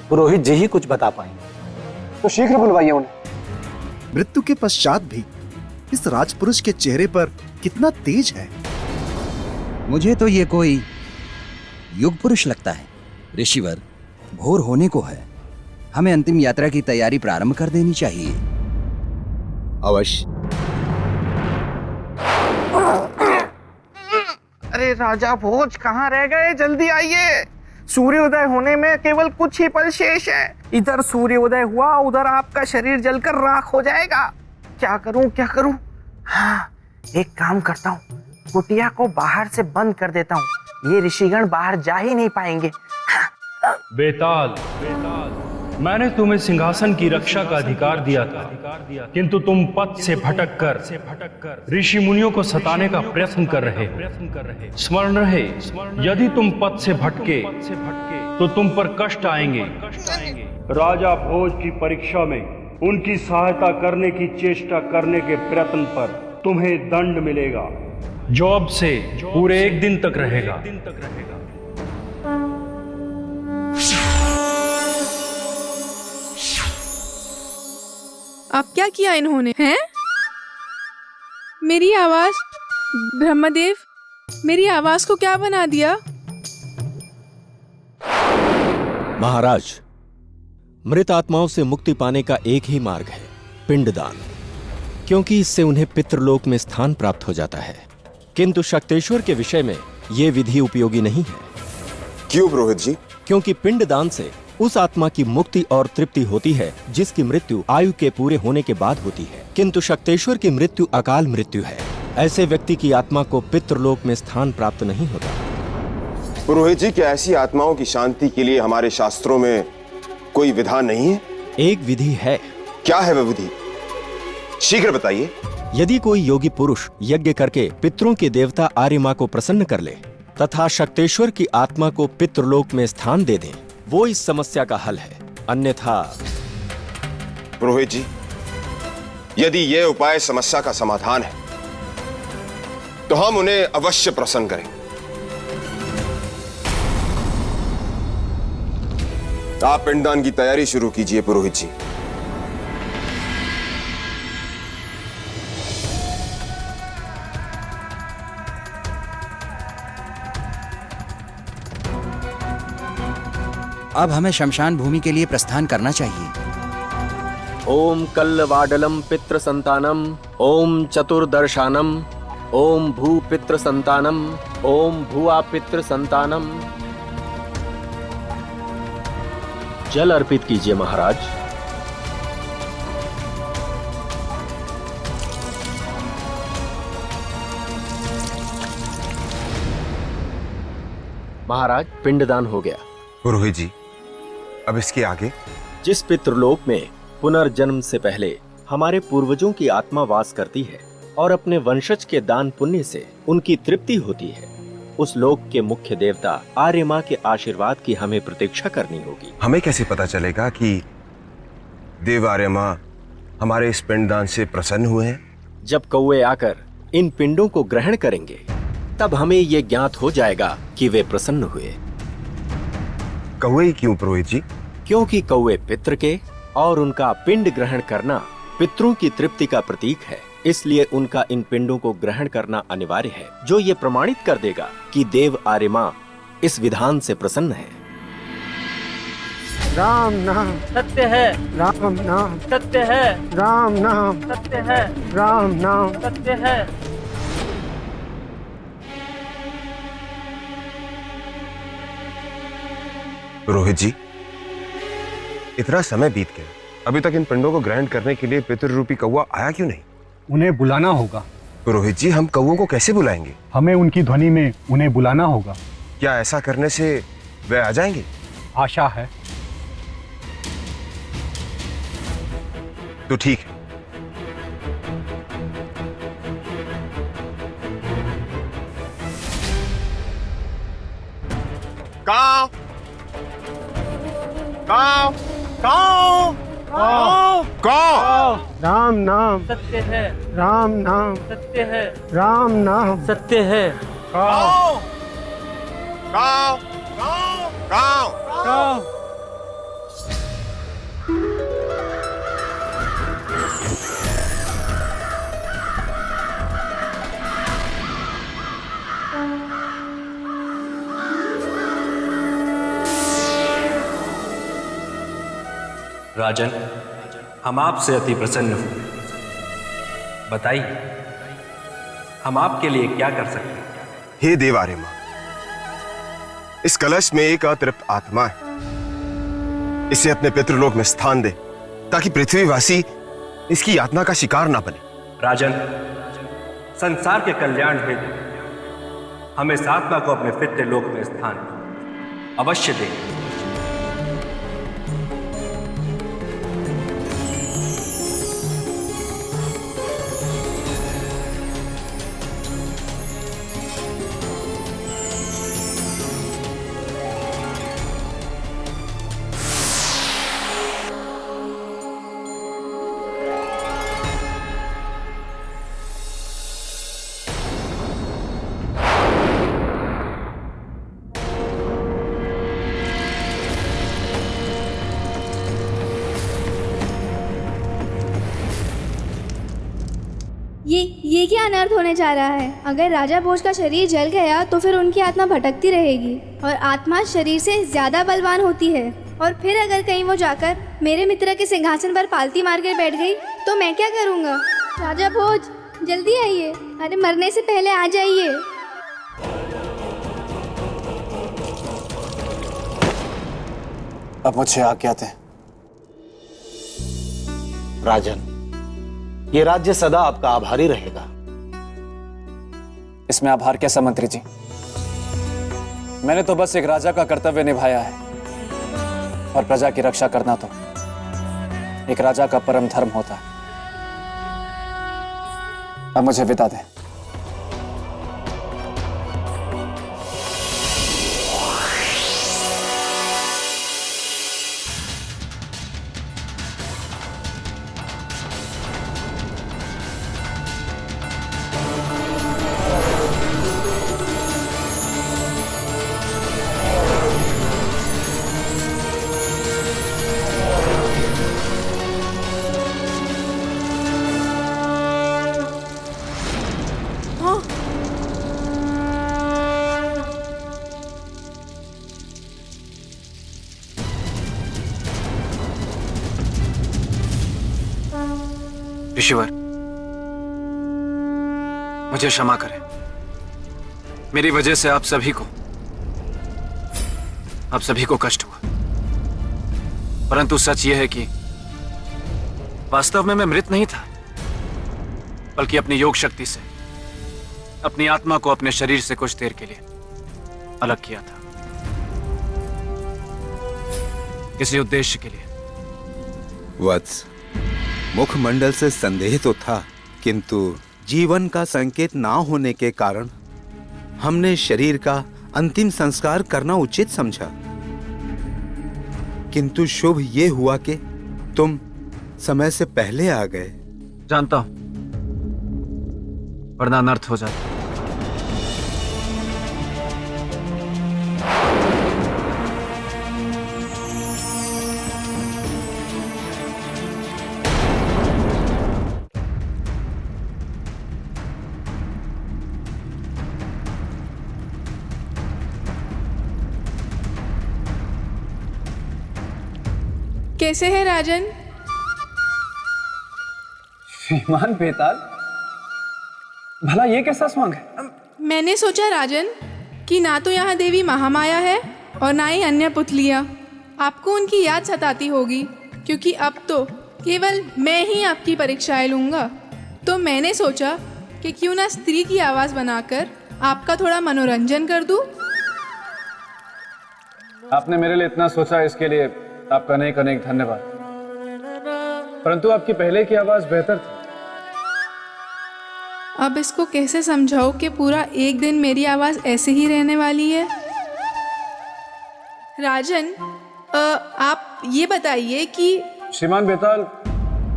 पुरोहित जी ही कुछ बता पाएंगे। तो शीघ्र बुलवाइए उन्हें। मृत्यु के पश्चात भी इस राजपुरुष के चेहरे पर कितना तेज है। मुझे तो ये कोई युग पुरुष लगता है। ऋषिवर, भोर होने को है, हमें अंतिम यात्रा की तैयारी प्रारंभ कर देनी चाहिए। अवश्य। अरे राजा भोज कहाँ रह गए? जल्दी आइए। सूर्योदय होने में केवल कुछ ही पल शेष है। इधर सूर्योदय हुआ, उधर आपका शरीर जलकर राख हो जाएगा। क्या करूं क्या करूं? हाँ, एक काम करता हूँ, कुटिया को बाहर से बंद कर देता हूँ, ये ऋषिगण बाहर जा ही नहीं पाएंगे। बेताल, मैंने तुम्हें सिंहासन की रक्षा का अधिकार दिया था, किंतु तुम पथ से भटककर ऋषि मुनियों को सताने का प्रयत्न कर रहे हो। स्मरण रहे, यदि तुम पथ से भटके तो तुम पर कष्ट आएंगे। राजा भोज की परीक्षा में उनकी सहायता करने की चेष्टा करने के प्रयत्न पर तुम्हें दंड मिलेगा, जो अब से पूरे 1 दिन तक रहेगा। अब क्या किया इन्होंने? हैं? मेरी आवाज, ब्रह्मदेव, मेरी आवाज को क्या बना दिया? महाराज, मृत आत्माओं से मुक्ति पाने का एक ही मार्ग है, पिंडदान, क्योंकि इससे उन्हें पितृलोक में स्थान प्राप्त हो जाता है। किंतु शक्तेश्वर के विषय में यह विधि उपयोगी नहीं है। क्यों पुरोहित जी? क्योंकि पिंडदान से उस आत्मा की मुक्ति और तृप्ति होती है जिसकी मृत्यु आयु के पूरे होने के बाद होती है, किंतु शक्तेश्वर की मृत्यु अकाल मृत्यु है। ऐसे व्यक्ति की आत्मा को पितृलोक में स्थान प्राप्त नहीं होता। पुरोहित जी, क्या ऐसी आत्माओं की शांति के लिए हमारे शास्त्रों में कोई विधान नहीं है? एक विधि है। क्या है वह विधि? शीघ्र बताइए। यदि कोई योगी पुरुष यज्ञ करके पितरों के देवता आर्यमा को प्रसन्न कर ले तथा शक्तेश्वर की आत्मा को पितृलोक में स्थान दे दें, वो इस समस्या का हल है। अन्यथा पुरोहित जी, यदि यह उपाय समस्या का समाधान है तो हम उन्हें अवश्य प्रसन्न करेंगे। आप पिंडदान की तैयारी शुरू कीजिए पुरोहित जी। अब हमें शमशान भूमि के लिए प्रस्थान करना चाहिए। ओम कल्लवाडलम पितृ संतानम, ओम चतुर्दर्शानम, ओम भू पितृ संतानम, ओम भुआ पितृ संतानम। जल अर्पित कीजिए महाराज। महाराज, पिंडदान हो गया। पुरोहित जी, अब इसके आगे? जिस पितृलोक में पुनर्जन्म से पहले हमारे पूर्वजों की आत्मा वास करती है और अपने वंशज के दान पुण्य से उनकी तृप्ति होती है, उस लोक के मुख्य देवता आर्यमा के आशीर्वाद की हमें प्रतीक्षा करनी होगी। हमें कैसे पता चलेगा कि देव आर्यमा हमारे इस पिंडदान से प्रसन्न हुए हैं? जब कौवे आकर इन पिंडों को ग्रहण करेंगे, तब हमें ये ज्ञात हो जाएगा कि वे प्रसन्न हुए। कौवे क्यों पुरोहित जी? क्योंकि कौवे पितृ के और उनका पिंड ग्रहण करना पितरों की तृप्ति का प्रतीक है, इसलिए उनका इन पिंडों को ग्रहण करना अनिवार्य है, जो ये प्रमाणित कर देगा कि देव आर्यमा इस विधान से प्रसन्न है। राम नाम सत्य है, राम नाम सत्य है, राम नाम सत्य है, राम नाम सत्य है। पुरोहित जी, इतना समय बीत गया, अभी तक इन पिंडों को ग्रहण करने के लिए पितृ रूपी कौवा आया क्यों नहीं? उन्हें बुलाना होगा। पुरोहित जी, हम कौवों को कैसे बुलाएंगे? हमें उनकी ध्वनि में उन्हें बुलाना होगा। क्या ऐसा करने से वे आ जाएंगे? आशा है। तो ठीक है। काव काव काव काव काव। राम नाम सत्य है, राम नाम सत्य है, राम नाम सत्य है। काव काव काव काव। राजन, हम आपसे अति प्रसन्न हुए। बताइए, हम आपके लिए क्या कर सकते हैं? हे देव आर्यमा, इस कलश में एक अतृप्त आत्मा है। इसे अपने पितृलोक में स्थान दे ताकि पृथ्वीवासी इसकी यातना का शिकार ना बने। राजन, संसार के कल्याण हेतु हमें इस आत्मा को अपने पितृलोक में स्थान अवश्य दें। ये क्या अनर्थ होने जा रहा है? अगर राजा भोज का शरीर जल गया तो फिर उनकी आत्मा भटकती रहेगी और आत्मा शरीर से ज्यादा बलवान होती है। और फिर अगर कहीं वो जाकर मेरे मित्र के सिंहासन पर पालती मार कर बैठ गई तो मैं क्या करूँगा? राजा भोज, जल्दी आइए। अरे मरने से पहले आ जाइए। अब मुझे आज्ञा दें। राजन, ये राज्य सदा आपका आभारी रहेगा। इसमें आभार कैसा मंत्री जी? मैंने तो बस एक राजा का कर्तव्य निभाया है और प्रजा की रक्षा करना तो एक राजा का परम धर्म होता है। अब मुझे विदा दें। ऋषिवर, मुझे क्षमा करें। मेरी वजह से आप सभी को कष्ट हुआ। परंतु सच यह है कि वास्तव में मैं मृत नहीं था, बल्कि अपनी योग शक्ति से अपनी आत्मा को अपने शरीर से कुछ देर के लिए अलग किया था, किसी उद्देश्य के लिए। वत्स, मुखमंडल से संदेह तो था, किंतु जीवन का संकेत ना होने के कारण हमने शरीर का अंतिम संस्कार करना उचित समझा। किंतु शुभ ये हुआ कि तुम समय से पहले आ गए। जानता हूं, वरना अनर्थ हो जाता। कैसे है राजन? श्रीमान बेताल, भला ये कैसा स्वांग है? मैंने सोचा राजन कि ना तो यहाँ देवी महामाया है और ना ही अन्य पुतलियाँ। आपको उनकी याद सताती होगी, क्योंकि अब तो केवल मैं ही आपकी परीक्षाएं लूँगा। तो मैंने सोचा कि क्यों ना स्त्री की आवाज़ बनाकर आपका थोड़ा मनोरंजन कर दूँ। आपने मेरे लिए इतना सोचा, इसके लिए आपका अनेक अनेक धन्यवाद। परंतु आपकी पहले की आवाज बेहतर थी। अब इसको कैसे समझाओ कि पूरा एक दिन मेरी आवाज ऐसे ही रहने वाली है? राजन, आप ये बताइए कि श्रीमान बेताल,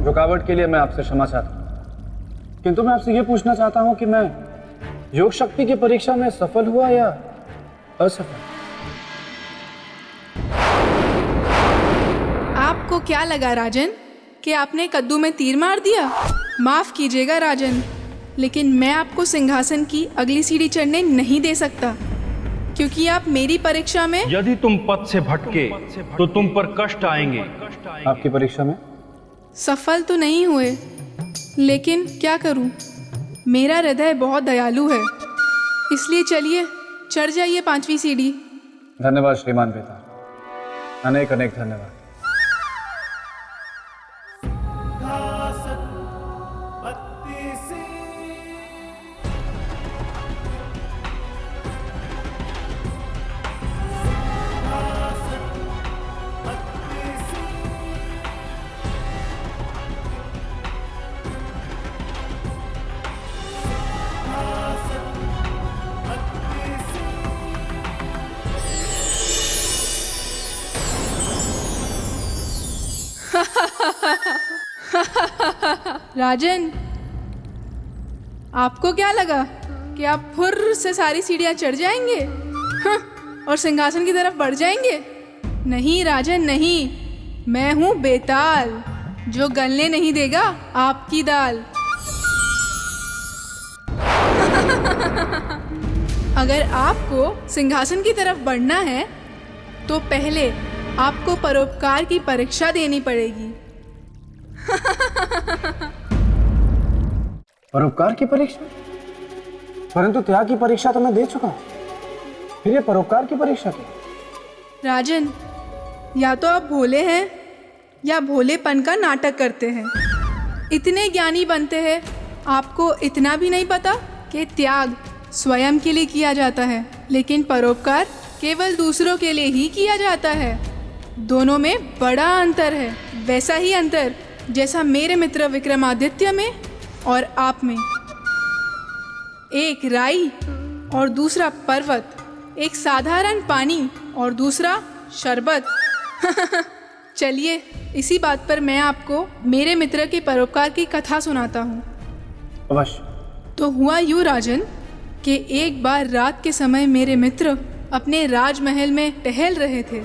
रुकावट के लिए मैं आपसे क्षमा चाहता हूँ, किंतु मैं आपसे ये पूछना चाहता हूँ कि मैं योग शक्ति की परीक्षा में सफल हुआ या असफल? आपको क्या लगा राजन कि आपने कद्दू में तीर मार दिया? माफ कीजिएगा राजन, लेकिन मैं आपको सिंहासन की अगली सीढ़ी चढ़ने नहीं दे सकता, क्योंकि आप मेरी परीक्षा में, यदि तुम पथ से भटके तो तुम पर कष्ट आएंगे। आपकी परीक्षा में सफल तो नहीं हुए, लेकिन क्या करूं, मेरा हृदय बहुत दयालु है। इसलिए चलिए चढ़ जाइए 5वीं सीढ़ी। धन्यवाद श्रीमान बेताल, अनेक अनेक धन्यवाद। राजन, आपको क्या लगा कि आप फुर्र से सारी सीढ़ियां चढ़ जाएंगे और सिंहासन की तरफ बढ़ जाएंगे? नहीं राजन नहीं, मैं हूं बेताल, जो गलने नहीं देगा आपकी दाल। अगर आपको सिंहासन की तरफ बढ़ना है तो पहले आपको परोपकार की परीक्षा देनी पड़ेगी। परोपकार की परीक्षा? परंतु त्याग की परीक्षा तो मैं दे चुका हूं, फिर ये परोपकार की परीक्षा क्या? राजन, या तो आप भोले हैं या भोलेपन का नाटक करते हैं। इतने ज्ञानी बनते हैं, आपको इतना भी नहीं पता कि त्याग स्वयं के लिए किया जाता है, लेकिन परोपकार केवल दूसरों के लिए ही किया जाता है। दोनों में बड़ा अंतर है, वैसा ही अंतर जैसा मेरे मित्र विक्रमादित्य में और आप में। एक राई और दूसरा पर्वत, एक साधारण पानी और दूसरा शरबत। चलिए, इसी बात पर मैं आपको मेरे मित्र के परोपकार की कथा सुनाता हूँ। अवश्य। तो हुआ यूँ राजन कि एक बार रात के समय मेरे मित्र अपने राजमहल में टहल रहे थे।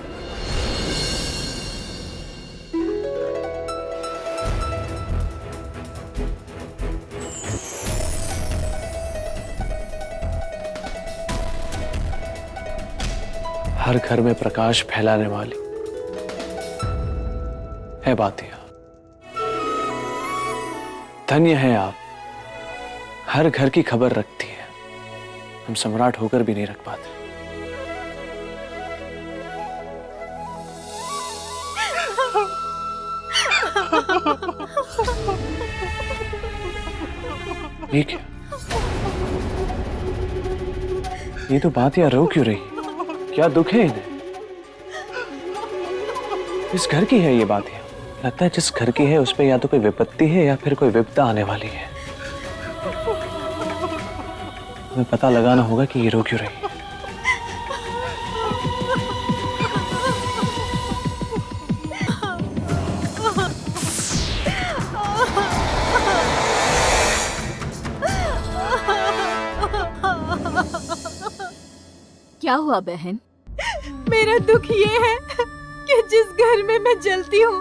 हर घर में प्रकाश फैलाने वाली है बातिया। धन्य है आप, हर घर की खबर रखती है, हम सम्राट होकर भी नहीं रख पाते। ठीक है, ये तो बातिया रो क्यों रही? क्या दुख है इन्हें? इस घर की है ये बातिया। लगता है जिस घर की है उस पे या तो कोई विपत्ति है या फिर कोई विपदा आने वाली है। हमें पता लगाना होगा कि ये रो क्यों रही है। क्या हुआ बहन? मेरा दुख ये है कि जिस घर में मैं जलती हूँ,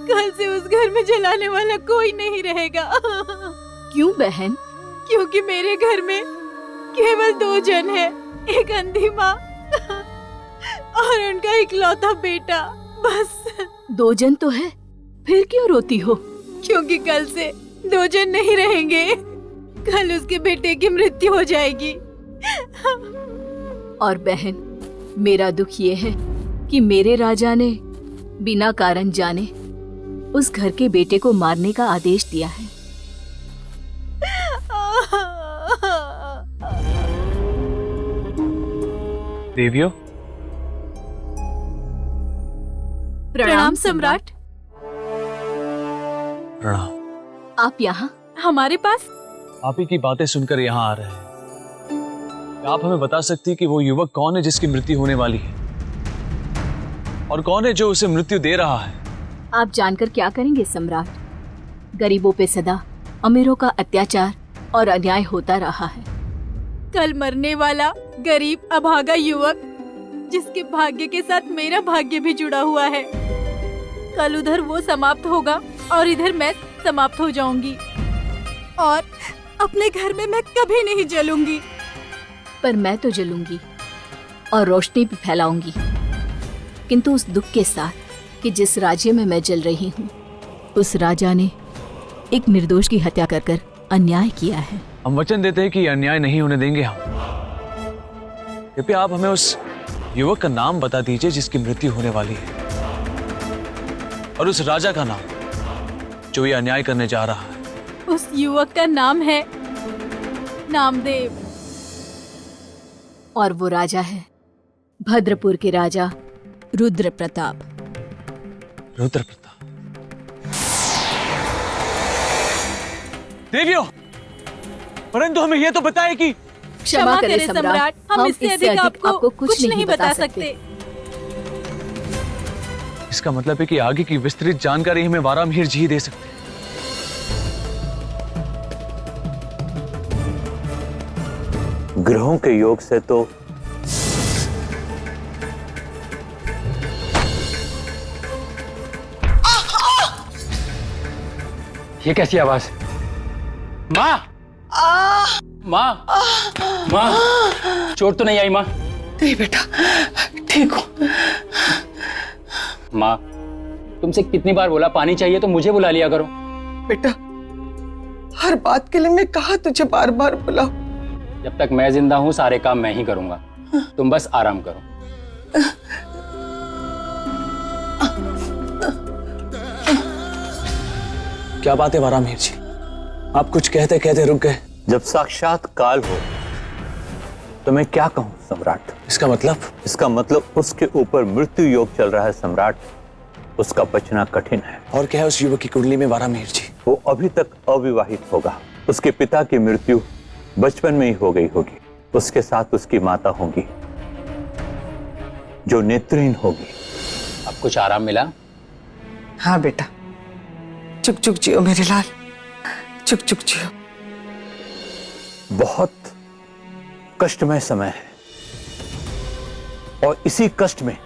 कल से उस घर में जलाने वाला कोई नहीं रहेगा। क्यों बहन? क्योंकि मेरे घर में केवल 2 जन हैं, एक अंधी माँ और उनका इकलौता बेटा, बस। 2 जन तो है, फिर क्यों रोती हो? क्योंकि कल से 2 जन नहीं रहेंगे, कल उसके बेटे की मृत्यु हो जाएगी। और बहन, मेरा दुख ये है कि मेरे राजा ने बिना कारण जाने उस घर के बेटे को मारने का आदेश दिया है। देवियों, प्रणाम सम्राट। प्रणाम। आप यहाँ हमारे पास? आप ही की बातें सुनकर यहाँ आ रहे हैं। क्या आप हमें बता सकती कि वो युवक कौन है जिसकी मृत्यु होने वाली है, और कौन है जो उसे मृत्यु दे रहा है? आप जानकर क्या करेंगे सम्राट? गरीबों पे सदा अमीरों का अत्याचार और अन्याय होता रहा है। कल मरने वाला गरीब अभागा युवक, जिसके भाग्य के साथ मेरा भाग्य भी जुड़ा हुआ है, कल उधर वो समाप्त होगा और इधर मैं समाप्त हो जाऊंगी, और अपने घर में मैं कभी नहीं जलूंगी। पर मैं तो जलूंगी और रोशनी भी फैलाऊंगी, किंतु उस दुख के साथ कि जिस राज्य में मैं जल रही हूँ, उस राजा ने एक निर्दोष की हत्या कर कर अन्याय किया है। हम वचन देते हैं कि अन्याय नहीं होने देंगे हम। कृपया आप हमें उस युवक का नाम बता दीजिए जिसकी मृत्यु होने वाली है, और उस राजा का नाम जो ये अन्याय करने जा रहा है। उस युवक का नाम है नामदेव। और वो राजा है भद्रपुर के राजा रुद्र प्रताप। रुद्र प्रताप। देवियों, परंतु हमें यह तो बताए कि क्षमा करें सम्राट, हम इससे अधिक आपको कुछ नहीं बता सकते। इसका मतलब है कि आगे की विस्तृत जानकारी हमें वारामिहिर जी ही दे सकते हैं। ग्रहों के योग से तो ये कैसी आवाज? माँ, माँ, माँ, चोट तो नहीं आई माँ? नहीं बेटा, ठीक हो। माँ, तुमसे कितनी बार बोला पानी चाहिए तो मुझे बुला लिया करो। बेटा, हर बात के लिए मैं कहा तुझे बार बार बुलाऊं। जब तक मैं जिंदा हूँ सारे काम मैं ही करूंगा, तुम बस आराम करो। क्या बात है वारामिहिर जी, आप कुछ कहते कहते रुक गए। जब साक्षात काल हो तो मैं क्या कहूं सम्राट? इसका मतलब? इसका मतलब उसके ऊपर मृत्यु योग चल रहा है सम्राट, उसका बचना कठिन है। और क्या है उस युवक की कुंडली में वारामिहिर जी? वो अभी तक अविवाहित होगा। उसके पिता की मृत्यु बचपन में ही हो गई होगी। उसके साथ उसकी माता होगी जो नेत्रहीन होगी। अब कुछ आराम मिला? हाँ बेटा, चुक चुक जियो मेरे लाल, चुक चुक जियो। बहुत कष्टमय समय है और इसी कष्ट में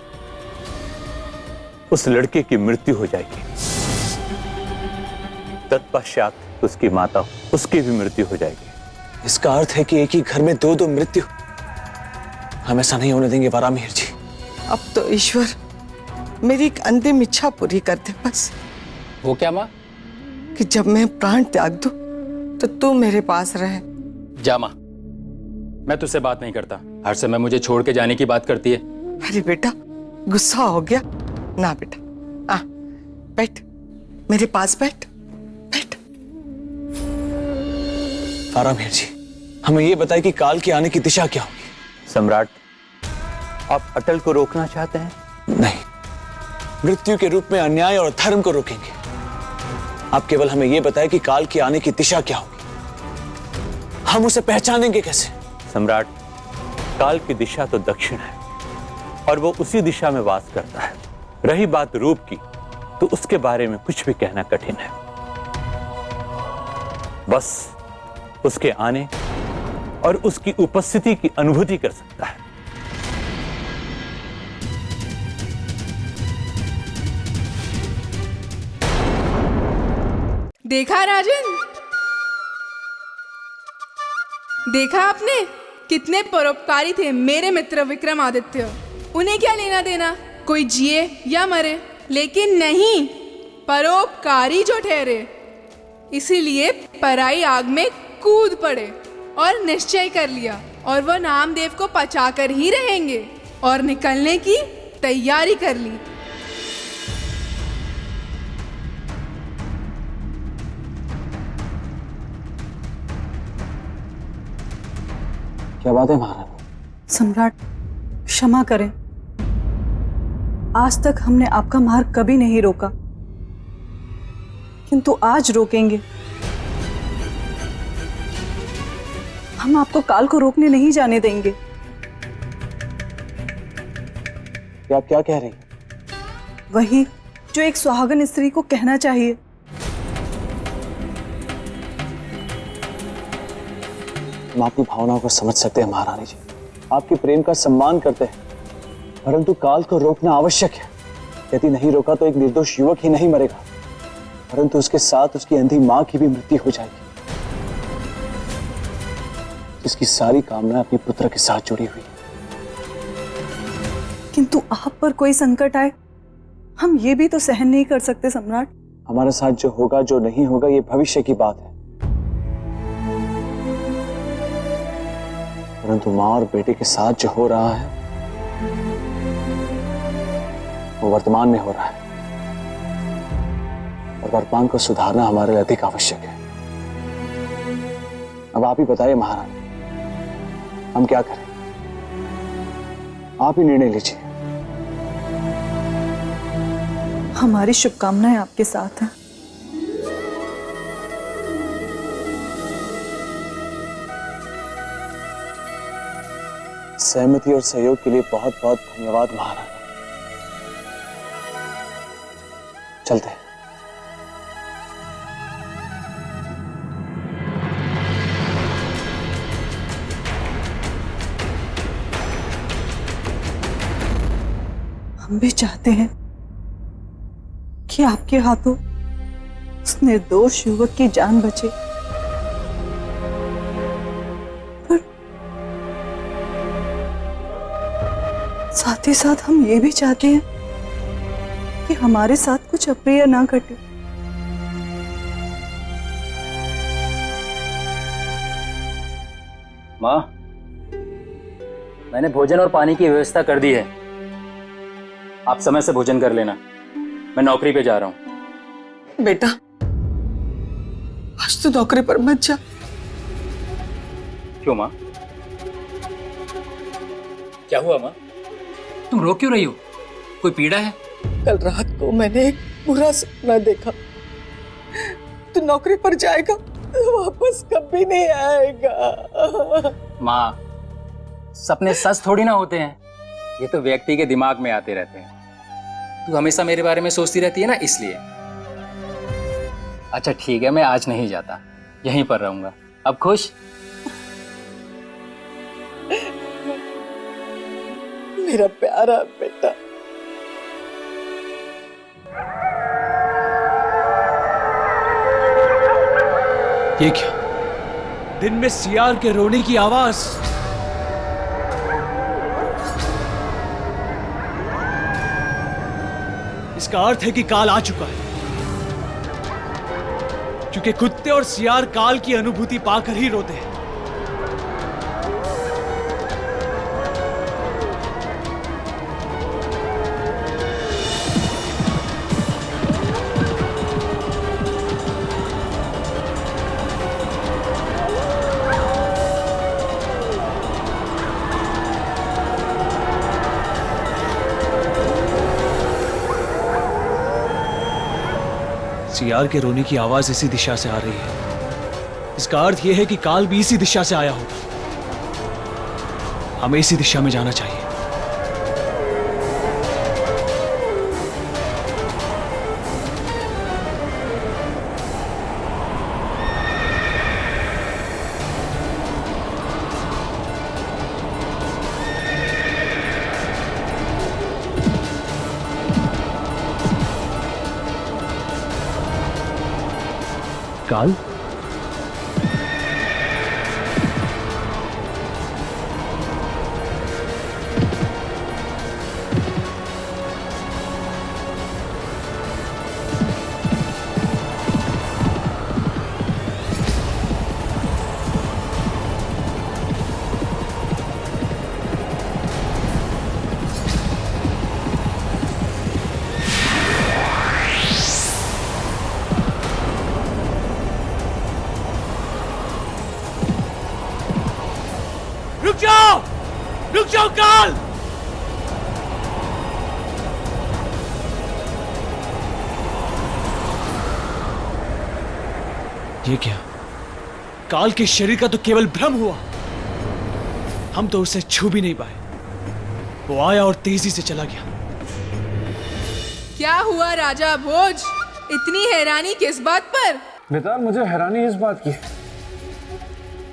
उस लड़के की मृत्यु हो जाएगी। तत्पश्चात उसकी माता, उसकी भी मृत्यु हो जाएगी। इसका अर्थ है कि एक ही घर में दो दो मृत्यु। हम ऐसा नहीं होने देंगे वारामिहिर जी। अब तो ईश्वर मेरी एक अंतिम इच्छा पूरी कर दे बस। वो क्या माँ? कि जब मैं प्राण त्याग दूं तो तू मेरे पास रहे। जा माँ, मैं तुझसे बात नहीं करता। हर समय मुझे छोड़ के जाने की बात करती है। अरे बेटा, गुस्सा हो गया ना बेटा। आ बैठ, मेरे पास बैठ। वारामिहिर जी, हमें ये बताइए कि काल के आने की दिशा क्या होगी? सम्राट, आप अटल को रोकना चाहते हैं? नहीं, मृत्यु के रूप में अन्याय और धर्म को रोकेंगे। आप केवल हमें यह बताएं कि काल के आने की दिशा क्या होगी, हम उसे पहचानेंगे कैसे? सम्राट, काल की दिशा तो दक्षिण है और वो उसी दिशा में वास करता है। रही बात रूप की, तो उसके बारे में कुछ भी कहना कठिन है। बस उसके आने और उसकी उपस्थिति की अनुभूति कर सकता है। देखा राजन, देखा आपने कितने परोपकारी थे मेरे मित्र विक्रमादित्य। उन्हें क्या लेना देना कोई जिए या मरे, लेकिन नहीं, परोपकारी जो ठहरे इसीलिए पराई आग में कूद पड़े और निश्चय कर लिया, और वह नामदेव को पचाकर ही रहेंगे और निकलने की तैयारी कर ली। क्या बात है महारानी? सम्राट, क्षमा करें, आज तक हमने आपका मार्ग कभी नहीं रोका, किंतु आज रोकेंगे। हम आपको काल को रोकने नहीं जाने देंगे। क्या आप क्या कह रही हैं? वही जो एक सुहागन स्त्री को कहना चाहिए। हम आपकी भावनाओं को समझ सकते हैं महारानी जी, आपके प्रेम का सम्मान करते हैं, परंतु काल को रोकना आवश्यक है। यदि नहीं रोका तो एक निर्दोष युवक ही नहीं मरेगा, परंतु उसके साथ उसकी अंधी मां की भी मृत्यु हो जाएगी, जिसकी सारी कामना अपने पुत्र के साथ जुड़ी हुई है। किंतु आप पर कोई संकट आए, हम ये भी तो सहन नहीं कर सकते सम्राट। हमारे साथ जो होगा जो नहीं होगा ये भविष्य की बात है, परंतु मां और बेटे के साथ जो हो रहा है वो वर्तमान में हो रहा है, और वर्तमान को सुधारना हमारे लिए अधिक आवश्यक है। अब आप ही बताइए महारानी, हम क्या करें? आप ही निर्णय लीजिए। हमारी शुभकामनाएं आपके साथ हैं। सहमति और सहयोग के लिए बहुत बहुत धन्यवाद महारानी। चलते हैं। हम भी चाहते हैं कि आपके हाथों उस निर्दोष युवक की जान बचे, पर साथ ही साथ हम ये भी चाहते हैं कि हमारे साथ कुछ अप्रिय ना घटे। माँ, मैंने भोजन और पानी की व्यवस्था कर दी है। आप समय से भोजन कर लेना। मैं नौकरी पे जा रहा हूँ। बेटा, आज तो नौकरी पर मत जा। क्यों माँ? क्या हुआ माँ? तुम रो क्यों रही हो? कोई पीड़ा है? कल रात को मैंने एक बुरा सपना देखा। तू नौकरी पर जाएगा तो वापस कभी नहीं आएगा। माँ, सपने सच थोड़ी ना होते हैं, ये तो व्यक्ति के दिमाग में आते रहते हैं। तू हमेशा मेरे बारे में सोचती रहती है ना, इसलिए। अच्छा ठीक है, मैं आज नहीं जाता, यहीं पर रहूंगा। अब खुश? मेरा प्यारा बेटा। ये क्या? दिन में सियार के रोने की आवाज। इसका अर्थ है कि काल आ चुका है, क्योंकि कुत्ते और सियार काल की अनुभूति पाकर ही रोते हैं। सियार के रोने की आवाज इसी दिशा से आ रही है। इसका अर्थ यह है कि काल भी इसी दिशा से आया होगा। हमें इसी दिशा में जाना चाहिए। काल, रुक जाओ काल! ये क्या? काल के शरीर का तो केवल भ्रम हुआ। हम तो उसे छू भी नहीं पाए। वो आया और तेजी से चला गया। क्या हुआ राजा भोज? इतनी हैरानी किस बात पर? बेटा, मुझे हैरानी इस बात की है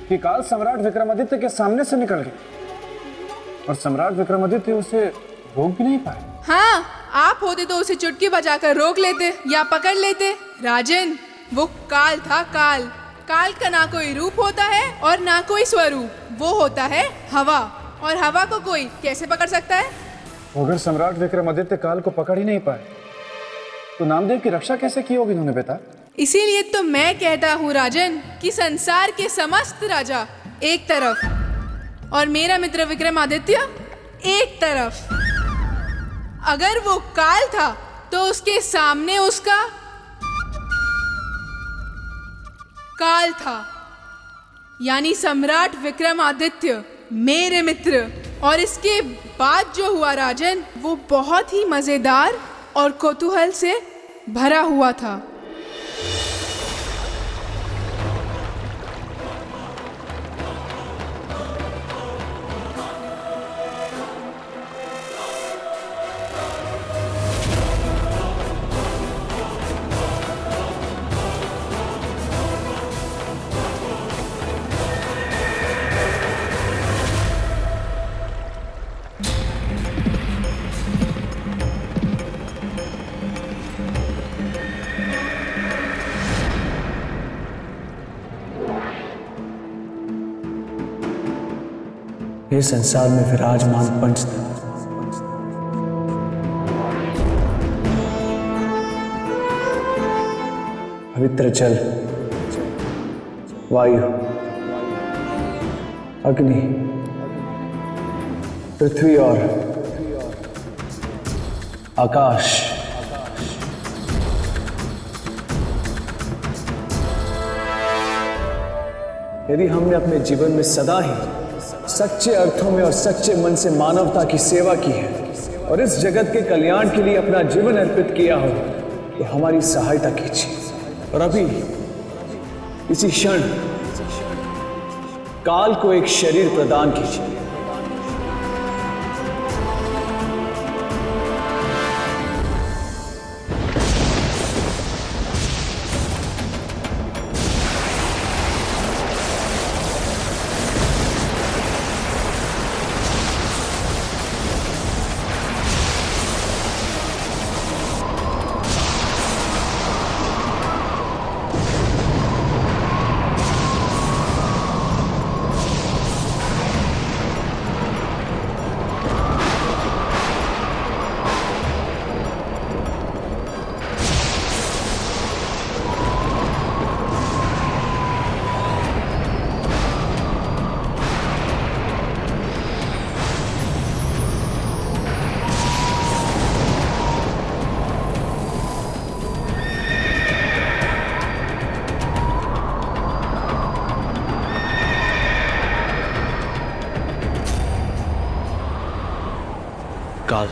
कि काल सम्राट विक्रमादित्य के सामने से निकल गए और सम्राट विक्रमादित्य उसे रोक भी नहीं पाए। हाँ, आप होते तो उसे चुटकी बजाकर रोक लेते या पकड़ लेते। राजन, वो काल था। काल का ना कोई रूप होता है और ना कोई स्वरूप। वो होता है हवा, और हवा को कोई कैसे पकड़ सकता है? अगर सम्राट विक्रमादित्य काल को पकड़ ही नहीं पाए तो नामदेव की रक्षा कैसे की होगी उन्होंने बेटा? इसीलिए तो मैं कहता हूँ राजन कि संसार के समस्त राजा एक तरफ और मेरा मित्र विक्रमादित्य एक तरफ। अगर वो काल था तो उसके सामने उसका काल था, यानी सम्राट विक्रमादित्य, मेरे मित्र। और इसके बाद जो हुआ राजन, वो बहुत ही मजेदार और कौतूहल से भरा हुआ था। हे संसार में विराजमान पंचतत्व, पवित्र जल, वायु, अग्नि, पृथ्वी और आकाश, यदि हमने अपने जीवन में सदा ही सच्चे अर्थों में और सच्चे मन से मानवता की सेवा की है और इस जगत के कल्याण के लिए अपना जीवन अर्पित किया हो, तो हमारी सहायता कीजिए। और अभी इसी क्षण काल को एक शरीर प्रदान कीजिए। काल,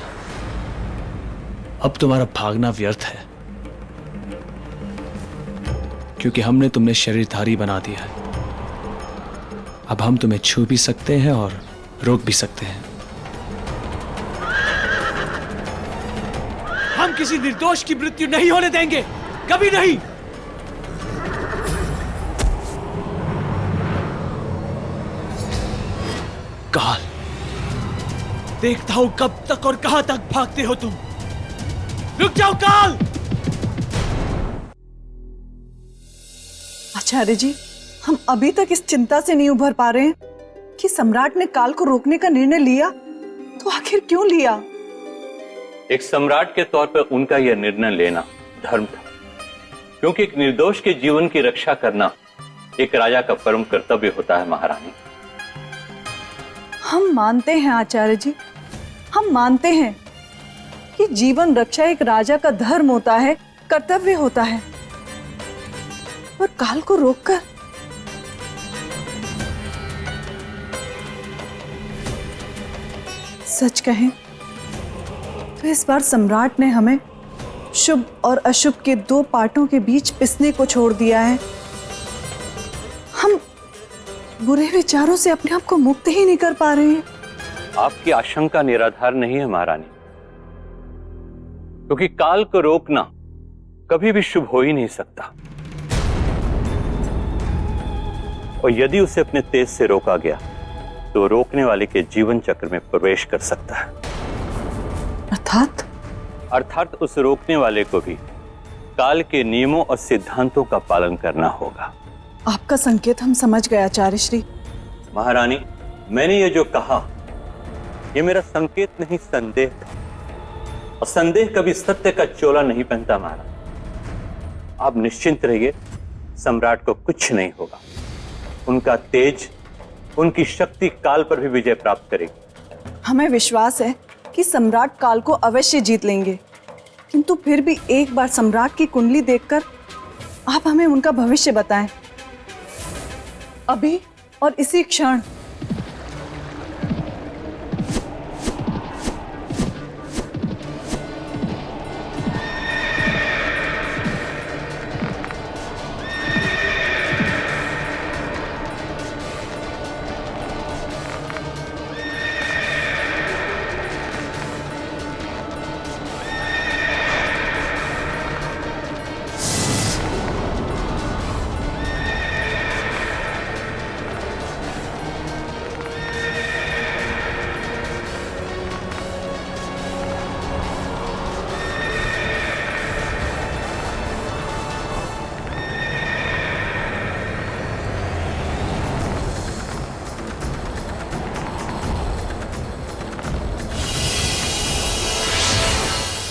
अब तुम्हारा भागना व्यर्थ है, क्योंकि हमने तुम्हें शरीरधारी बना दिया है। अब हम तुम्हें छू भी सकते हैं और रोक भी सकते हैं। हम किसी निर्दोष की मृत्यु नहीं होने देंगे, कभी नहीं। काल, देखता हूं कब तक और कहां तक भागते हो तुम। रुक जाओ काल। आचार्य जी, हम अभी तक इस चिंता से नहीं उभर पा रहे हैं कि सम्राट ने काल को रोकने का निर्णय लिया, तो आखिर क्यों लिया? एक सम्राट के तौर पर उनका यह निर्णय लेना धर्म था, क्योंकि एक निर्दोष के जीवन की रक्षा करना एक राजा का परम कर्तव्य होता है। महारानी, हम मानते हैं आचार्य जी, हम मानते हैं कि जीवन रक्षा एक राजा का धर्म होता है, कर्तव्य होता है। पर काल को रोककर सच कहें तो इस बार सम्राट ने हमें शुभ और अशुभ के दो पार्टों के बीच पिसने को छोड़ दिया है। हम बुरे विचारों से अपने आप को मुक्त ही नहीं कर पा रहे हैं। आपकी आशंका निराधार नहीं है महारानी, क्योंकि काल को रोकना कभी भी शुभ हो ही नहीं सकता, और यदि उसे अपने तेज से रोका गया तो रोकने वाले के जीवन चक्र में प्रवेश कर सकता है। अर्थात उस रोकने वाले को भी काल के नियमों और सिद्धांतों का पालन करना होगा। आपका संकेत हम समझ गए आचार्य श्री। महारानी, मैंने ये जो कहा ये मेरा संकेत नहीं, संदेह था, और संदेह कभी सत्य का चोला नहीं पहनता। महाराज, आप निश्चिंत रहिए, सम्राट को कुछ नहीं होगा। उनका तेज, उनकी शक्ति काल पर भी विजय प्राप्त करेगी। हमें विश्वास है कि सम्राट काल को अवश्य जीत लेंगे, किंतु फिर भी एक बार सम्राट की कुंडली देखकर आप हमें उनका भविष्य बताएं, अभी और इसी क्षण।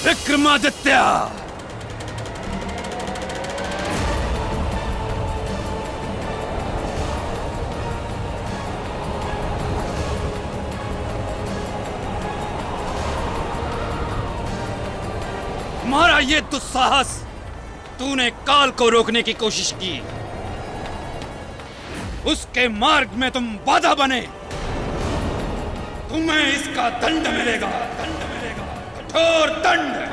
विक्रमादित्य, तुम्हारा ये दुस्साहस, तूने काल को रोकने की कोशिश की, उसके मार्ग में तुम बाधा बने, तुम्हें इसका दंड मिलेगा, कठोर दंड।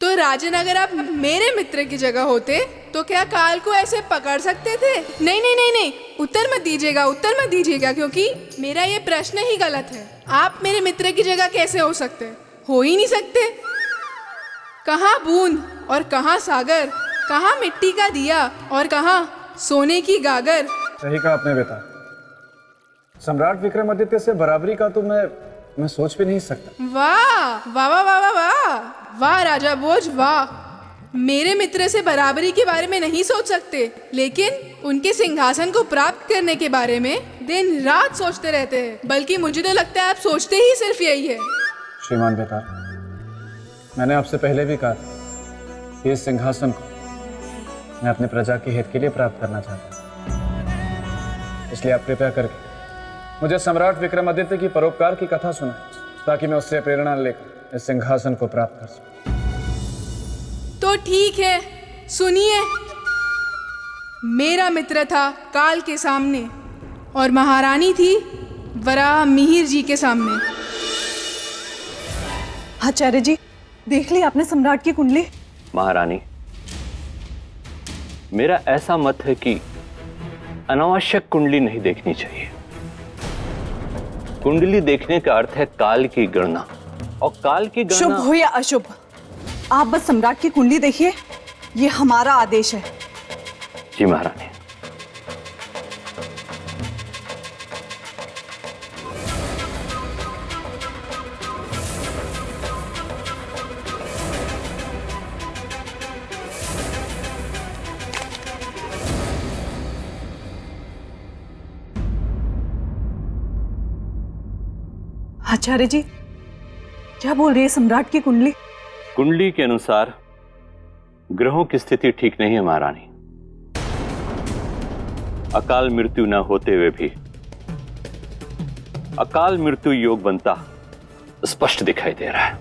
तो राजन, अगर आप मेरे मित्र की जगह होते तो क्या काल को ऐसे पकड़ सकते थे? नहीं नहीं नहीं नहीं, उत्तर मत दीजिएगा, उत्तर मत दीजिएगा, क्योंकि मेरा ये प्रश्न ही गलत है। आप मेरे मित्र की जगह कैसे हो सकते? हो ही नहीं सकते। कहाँ बूंद और कहाँ सागर, कहाँ मिट्टी का दिया और कहाँ सोने की गागर। सही कहा आपने बेटा। सम्राट विक्रमादित्य से बराबरी का तो मैं सोच भी नहीं सकता। वाह वाह वाह वाह वाह वाह राजा भोज, वाह। मेरे मित्र से बराबरी के बारे में नहीं सोच सकते, लेकिन उनके सिंहासन को प्राप्त करने के बारे में दिन रात सोचते रहते हैं। बल्कि मुझे तो लगता है आप सोचते ही सिर्फ यही है। श्रीमान बेतार, मैंने आपसे पहले भी कहा था कि इस सिंहासन को मैं अपनी प्रजा के हित के लिए प्राप्त करना चाहता हूँ। इसलिए आप कृपया करके मुझे सम्राट विक्रमादित्य की परोपकार की कथा सुनाएं, ताकि मैं उससे प्रेरणा लेकर इस सिंहासन को प्राप्त कर सकूं। तो ठीक है, सुनिए। मेरा मित्र था काल के सामने और महारानी थी वराह मिहिर जी के सामने। आचार्य जी, देख ली आपने सम्राट की कुंडली? महारानी, मेरा ऐसा मत है कि अनावश्यक कुंडली नहीं देखनी चाहिए। कुंडली देखने का अर्थ है काल की गणना, और काल की गणना शुभ हो या अशुभ, आप बस सम्राट की कुंडली देखिए, ये हमारा आदेश है। जी महारानी। आचार्य जी, क्या बोल रही है सम्राट की कुंडली? कुंडली के अनुसार ग्रहों की स्थिति ठीक नहीं है महारानी। अकाल मृत्यु न होते हुए भी अकाल मृत्यु योग बनता स्पष्ट दिखाई दे रहा है।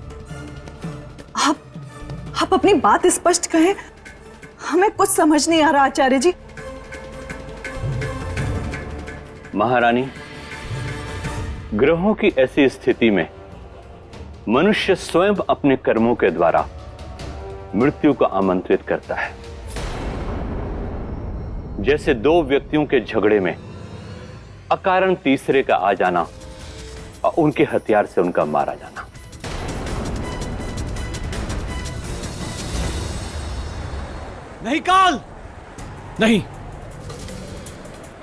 आप अपनी बात स्पष्ट कहें, हमें कुछ समझ नहीं आ रहा आचार्य जी। महारानी, ग्रहों की ऐसी स्थिति में मनुष्य स्वयं अपने कर्मों के द्वारा मृत्यु को आमंत्रित करता है। जैसे दो व्यक्तियों के झगड़े में अकारण तीसरे का आ जाना और उनके हथियार से उनका मारा जाना। नहीं काल, नहीं,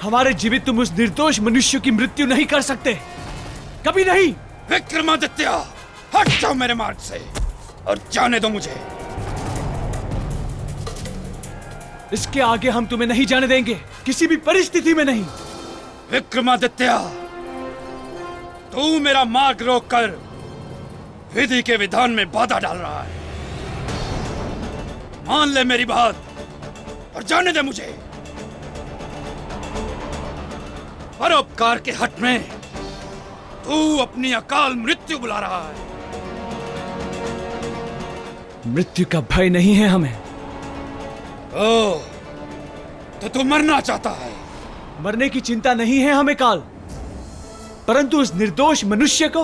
हमारे जीवित तुम उस निर्दोष मनुष्य की मृत्यु नहीं कर सकते, कभी नहीं। विक्रमादित्य, हट जाओ मेरे मार्ग से और जाने दो मुझे। इसके आगे हम तुम्हें नहीं जाने देंगे, किसी भी परिस्थिति में नहीं। विक्रमादित्य, तू मेरा मार्ग रोककर विधि के विधान में बाधा डाल रहा है। मान ले मेरी बात और जाने दे मुझे। परोपकार के हट में तू अपनी अकाल मृत्यु बुला रहा है। मृत्यु का भय नहीं है हमें। ओह, तो तू मरना चाहता है? मरने की चिंता नहीं है हमें काल, परंतु उस निर्दोष मनुष्य को,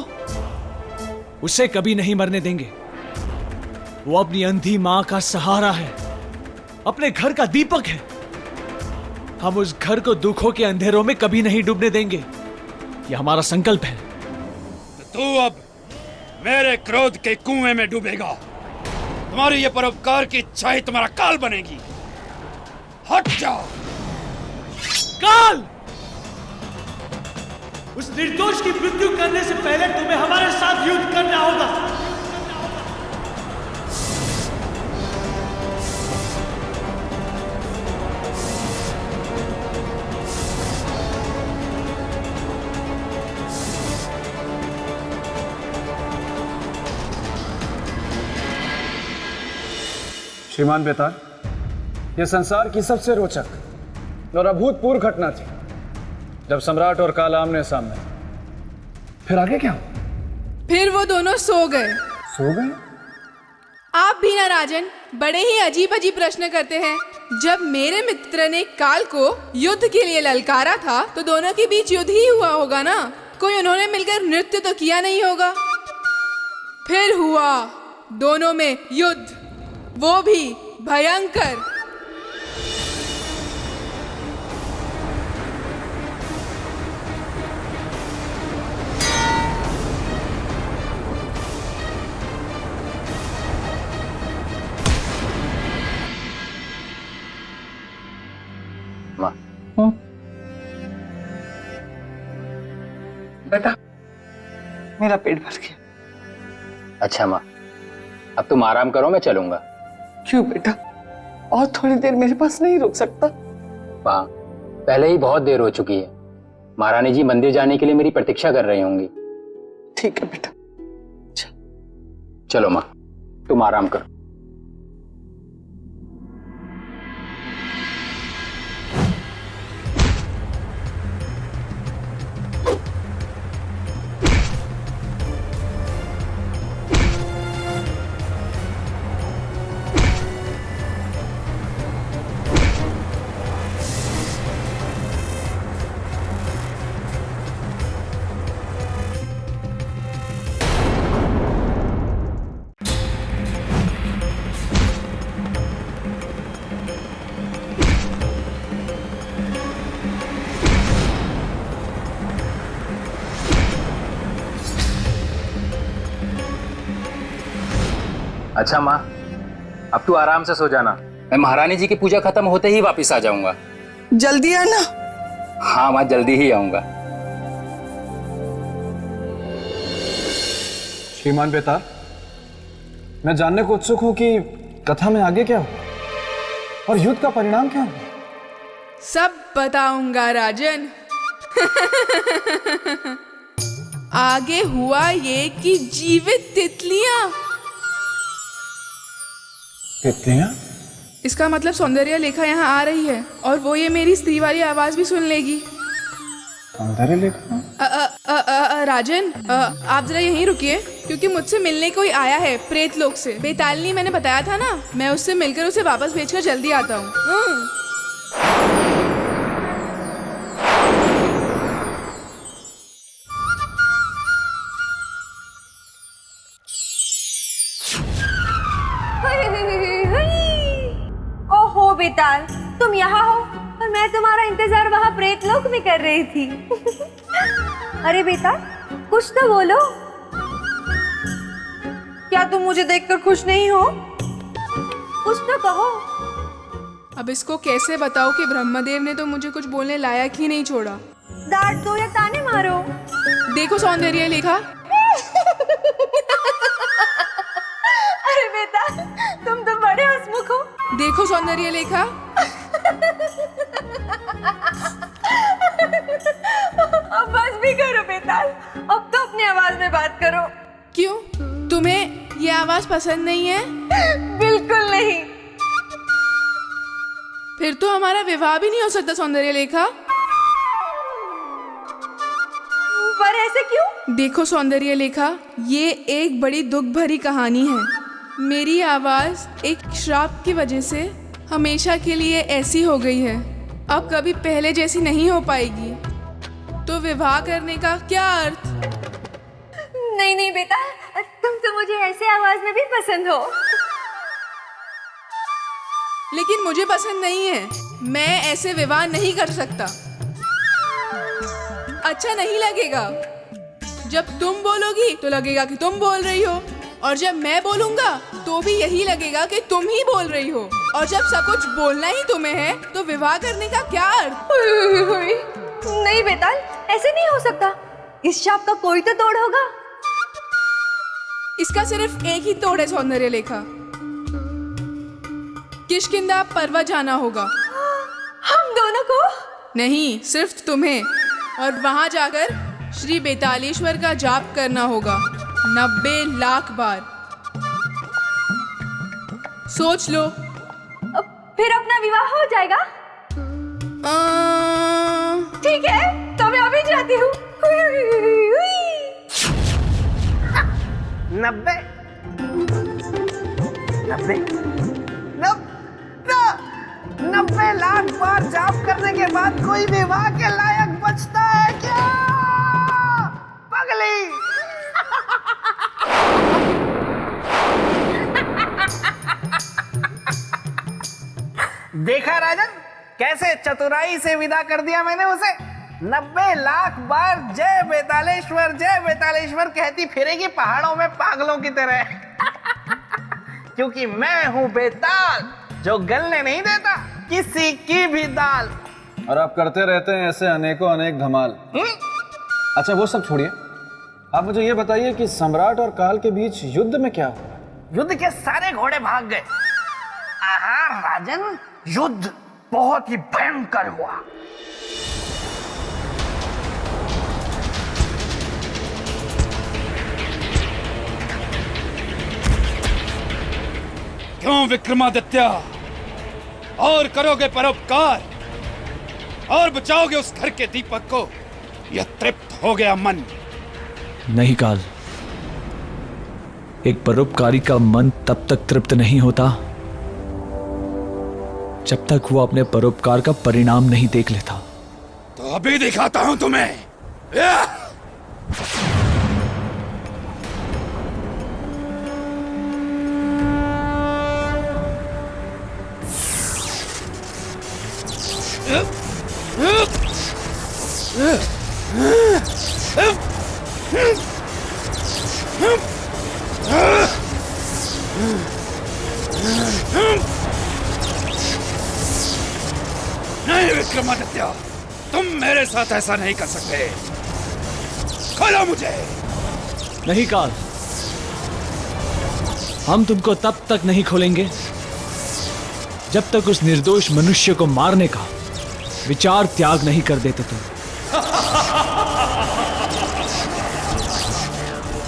उसे कभी नहीं मरने देंगे। वो अपनी अंधी मां का सहारा है, अपने घर का दीपक है। हम उस घर को दुखों के अंधेरों में कभी नहीं डूबने देंगे। यह हमारा संकल्प है। तो तू अब मेरे क्रोध के कुएं में डूबेगा। तुम्हारी ये परोपकार की इच्छा ही तुम्हारा काल बनेगी। हट जाओ। काल, उस निर्दोष की मृत्यु करने से पहले तुम्हें हमारे साथ युद्ध करना होगा। श्रीमान बेताल, यह संसार की सबसे रोचक और अभूतपूर्व घटना थी जब सम्राट और काल आमने सामने। फिर आगे क्या? फिर वो दोनों सो गए। सो गए? आप भी ना राजन, बड़े ही अजीब अजीब प्रश्न करते हैं। जब मेरे मित्र ने काल को युद्ध के लिए ललकारा था तो दोनों के बीच युद्ध ही हुआ होगा ना। कोई उन्होंने मिलकर नृत्य तो किया नहीं होगा। फिर हुआ दोनों में युद्ध, वो भी भयंकर। माँ, बेटा, मेरा पेट भर गया। अच्छा माँ, अब तुम आराम करो, मैं चलूंगा। क्यों बेटा, और थोड़ी देर मेरे पास नहीं रुक सकता? माँ, पहले ही बहुत देर हो चुकी है। महारानी जी मंदिर जाने के लिए मेरी प्रतीक्षा कर रही होंगी। ठीक है बेटा। चलो माँ, तुम आराम करो। अच्छा माँ, अब तू आराम से सो जाना। मैं महारानी जी की पूजा खत्म होते ही वापस आ जाऊंगा। जल्दी आना। हाँ माँ, जल्दी ही आऊंगा। श्रीमान बेताल, मैं जानने को उत्सुक हूं कि कथा में आगे क्या हुआ और युद्ध का परिणाम क्या हुआ। सब बताऊंगा राजन। आगे हुआ ये कि जीवित तितलियां। तितलियां? इसका मतलब सौंदर्य लेखा यहाँ आ रही है और वो ये मेरी स्त्री वाली आवाज भी सुन लेगी। सौंदर्य लेखा? राजन, आप जरा यहीं रुकिए क्योंकि मुझसे मिलने कोई आया है प्रेत लोक से। बेतालनी मैंने बताया था ना, मैं उससे मिलकर उसे वापस भेजकर जल्दी आता हूँ। ओहो बेताल, तुम यहाँ हो और मैं तुम्हारा इंतजार वहाँ प्रेत लोक में कर रही थी। अरे बेताल, कुछ तो बोलो। क्या तुम मुझे देखकर खुश नहीं हो? कुछ तो कहो। अब इसको कैसे बताओ कि ब्रह्मदेव ने तो मुझे कुछ बोलने लायक ही नहीं छोड़ा। डांट दो या ताने मारो। देखो सौंदर्य लेखा। अरे बेटा, तुम तो बड़े हंसमुख हो। देखो सौंदर्य लेखा। अब बस भी करो बेताल, अब तो अपनी आवाज में बात करो। क्यों, तुम्हें ये आवाज पसंद नहीं है? बिल्कुल नहीं। फिर तो हमारा विवाह भी नहीं हो सकता सौंदर्य लेखा। पर ऐसे क्यों? देखो सौंदर्य लेखा, ये एक बड़ी दुख भरी कहानी है। मेरी आवाज एक श्राप की वजह से हमेशा के लिए ऐसी हो गई है, अब कभी पहले जैसी नहीं हो पाएगी। तो विवाह करने का क्या अर्थ? नहीं नहीं बेटा, तुम तो मुझे ऐसे आवाज में भी पसंद हो। लेकिन मुझे पसंद नहीं है, मैं ऐसे विवाह नहीं कर सकता। अच्छा नहीं लगेगा। जब तुम बोलोगी तो लगेगा कि तुम बोल रही हो, और जब मैं बोलूंगा तो भी यही लगेगा कि तुम ही बोल रही हो। और जब सब कुछ बोलना ही तुम्हें है तो विवाह करने का क्या अर्थ? नहीं बेटा, ऐसे नहीं हो सकता। इस शाप का कोई तो तोड़ होगा। इसका सिर्फ एक ही तोड़ है सौंदर्य लेखा। किष्किंधा पर्वत जाना होगा। हम दोनों को? नहीं, सिर्फ तुम्हें। और वहां जाकर श्री बेतालेश्वर का जाप करना होगा 90 लाख बार। सोच लो। फिर अपना विवाह हो जाएगा? ठीक है, तो मैं अभी जाती हूँ। 90 लाख बार जाप करने के बाद कोई विवाह के लायक बचता है क्या? पगली। देखा राजन, कैसे चतुराई से विदा कर दिया मैंने उसे। 90 लाख बार जय बेतालेश्वर कहती फिरेगी पहाड़ों में पागलों की तरह। क्योंकि मैं हूं बेताल, जो गलने नहीं देता किसी की भी दाल। और आप करते रहते हैं ऐसे अनेकों अनेक धमाल। अच्छा वो सब छोड़िए, आप मुझे ये बताइए कि सम्राट और काल के बीच युद्ध में क्या हुआ? युद्ध के सारे घोड़े भाग गए। आहा राजन, युद्ध बहुत ही भयंकर हुआ। क्यों विक्रमादित्य, और करोगे परोपकार और बचाओगे उस घर के दीपक को? यह तृप्त हो गया मन। नहीं काल, एक परोपकारी का मन तब तक तृप्त नहीं होता जब तक वो अपने परोपकार का परिणाम नहीं देख लेता। तो अभी दिखाता हूं तुम्हें। नहीं विक्रमादित्य, तुम मेरे साथ ऐसा नहीं कर सकते। खोलो मुझे। नहीं काल, हम तुमको तब तक नहीं खोलेंगे जब तक उस निर्दोष मनुष्य को मारने का विचार त्याग नहीं कर देते तुम।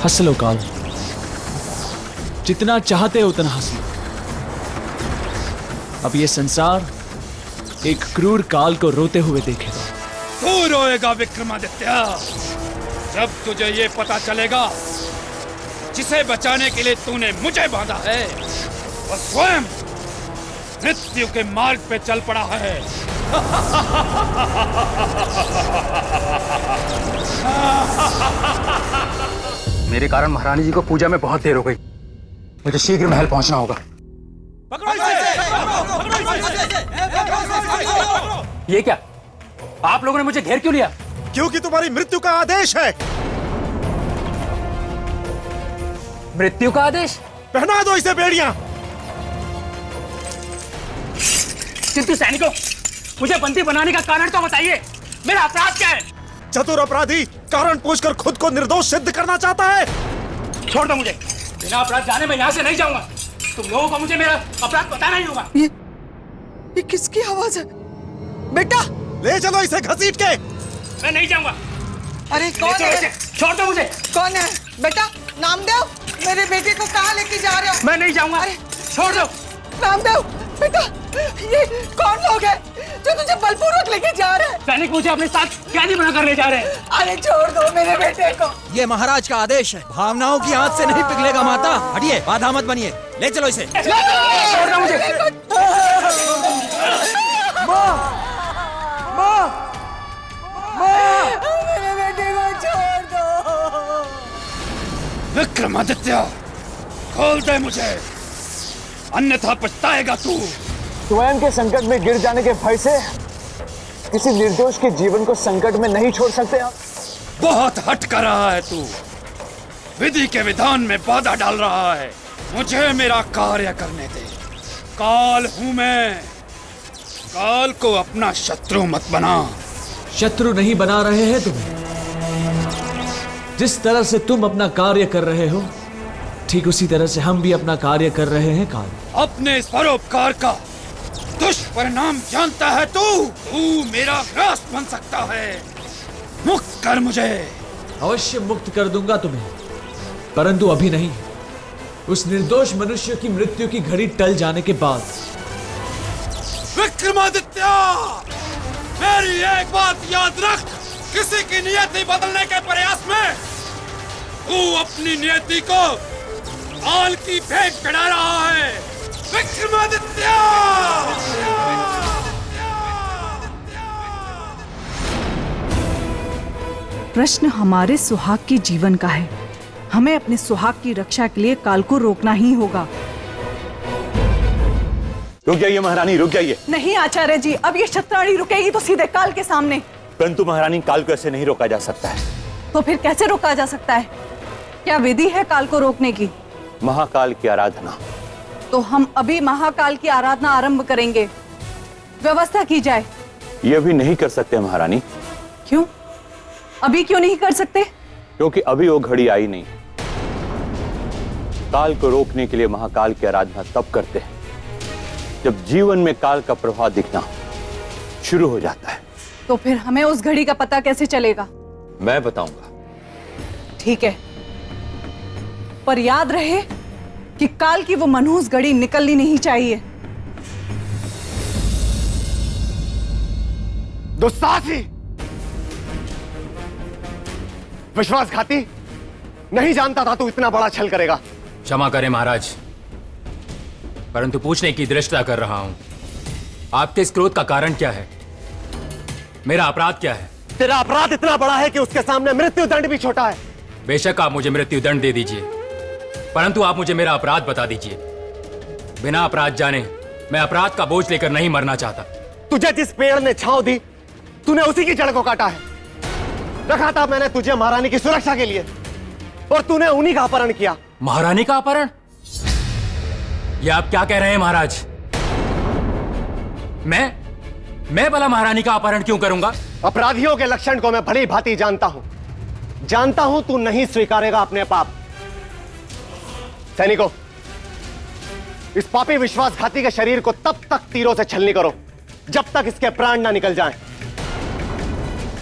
हंस लो काल, जितना चाहते हो उतना हंस लो। अब ये संसार एक क्रूर काल को रोते हुए देखेगा। तू रोएगा विक्रमादित्य, जब तुझे ये पता चलेगा जिसे बचाने के लिए तूने मुझे बांधा है वो स्वयं मृत्यु के मार्ग पे चल पड़ा है। मेरे कारण महारानी जी को पूजा में बहुत देर हो गई। मुझे शीघ्र महल पहुंचना होगा। ये क्या? आप लोगों ने मुझे घेर क्यों लिया? क्योंकि तुम्हारी मृत्यु का आदेश है। मृत्यु का आदेश? पहना दो इसे बेड़ियां। किंतु सैनिकों, मुझे बंदी बनाने का कारण तो बताइए। मेरा अपराध क्या है? चतुर अपराधी कारण पूछकर खुद को निर्दोष सिद्ध करना चाहता है। छोड़ दो मुझे। बिना अपराध जाने मैं यहाँ से नहीं जाऊंगा। तुम लोगों को मुझे मेरा अपराध बताना ही होगा। ये किसकी आवाज है? बेटा ले चलो इसे घसीट के। मैं नहीं जाऊंगा। अरे कौन है? छोड़ दो मुझे। कौन है? बेटा नामदेव, मेरे बेटे को कहाँ लेके जा रहे हो? मैं नहीं जाऊंगा। छोड़ दो। नामदेव, बेटा, ये कौन लोग हैं जो तुझे बलपूर्वक लेके जा रहे हैं? सैनिक मुझे अपने साथ कैदी बनाकर ले जा रहे हैं। अरे छोड़ दो मेरे बेटे को। ये महाराज का आदेश है, भावनाओं की आंच से नहीं पिघलेगा माता। हटिए, बाधा मत बनिए, ले चलो इसे। छोड़ दो मुझे। मेरे बेटे को छोड़ दो। विक्रमादित्य, खोल दे मुझे, अन्यथा पछताएगा तू। स्वयं के संकट में गिर जाने के भय से किसी निर्दोष के जीवन को संकट में नहीं छोड़ सकते आप। बहुत हट कर रहा है तू, विधि के विधान में बाधा डाल रहा है। मुझे मेरा कार्य करने दे। काल हूं मैं, काल को अपना शत्रु मत बना। शत्रु नहीं बना रहे हैं तुम्हें। जिस तरह से तुम अपना कार्य कर रहे हो, ठीक उसी तरह से हम भी अपना कार्य कर रहे हैं काल। अपने इस परोपकार का दुष्परिणाम जानता है तू मेरा ग्रास बन सकता है। मुक्त कर मुझे। अवश्य मुक्त कर दूंगा तुम्हें, परंतु अभी नहीं। उस निर्दोष मनुष्य की मृत्यु की घड़ी टल जाने के बाद। विक्रमादित्य, मेरी एक बात याद रख, किसी की नियति बदलने के प्रयास में तू अपनी नियति को काल की भेंट चढ़ा रहा है। विक्रमादित्य! प्रश्न हमारे सुहाग के जीवन का है। हमें अपने सुहाग की रक्षा के लिए काल को रोकना ही होगा। रुक जाइए महारानी, रुक जाइए। नहीं आचार्य जी, अब ये शतरानी रुकेगी तो सीधे काल के सामने। परंतु महारानी, काल को ऐसे नहीं रोका जा सकता है। तो फिर कैसे रोका जा सकता है? क्या विधि है काल को रोकने की? महाकाल की आराधना। तो हम अभी महाकाल की आराधना आरंभ करेंगे। व्यवस्था की जाए। यह भी नहीं कर सकते महारानी। क्यों? अभी क्यों नहीं कर सकते? क्योंकि अभी वो घड़ी आई नहीं। काल को रोकने के लिए महाकाल की आराधना तब करते हैं जब जीवन में काल का प्रभाव दिखना शुरू हो जाता है। तो फिर हमें उस घड़ी का पता कैसे चलेगा? मैं बताऊंगा। ठीक है, पर याद रहे कि काल की वो मनहूस घड़ी निकलनी नहीं चाहिए। दुस्साहसी, विश्वासघाती, नहीं जानता था तू इतना बड़ा छल करेगा। क्षमा करें महाराज, परंतु पूछने की दृष्टता कर रहा हूं। आपके इस क्रोध का कारण क्या है? मेरा अपराध क्या है? तेरा अपराध इतना बड़ा है कि उसके सामने मृत्यु दंड भी छोटा है। बेशक आप मुझे मृत्यु दंड दे दीजिए, परंतु आप मुझे मेरा अपराध बता दीजिए। बिना अपराध जाने मैं अपराध का बोझ लेकर नहीं मरना चाहता। तुझे जिस पेड़ ने छांव दी, तूने उसी की जड़ को काटा है। रखा था मैंने तुझे महारानी की सुरक्षा के लिए, और तूने उन्हीं का अपहरण किया। महारानी का अपहरण? ये आप क्या कह रहे हैं महाराज? मैं भला महारानी का अपहरण क्यों करूंगा? अपराधियों के लक्षण को मैं भली भांति जानता हूं तू नहीं स्वीकारेगा अपने पाप। सैनिकों, इस पापी विश्वासघाती के शरीर को तब तक तीरों से छलनी करो जब तक इसके प्राण ना निकल जाएं।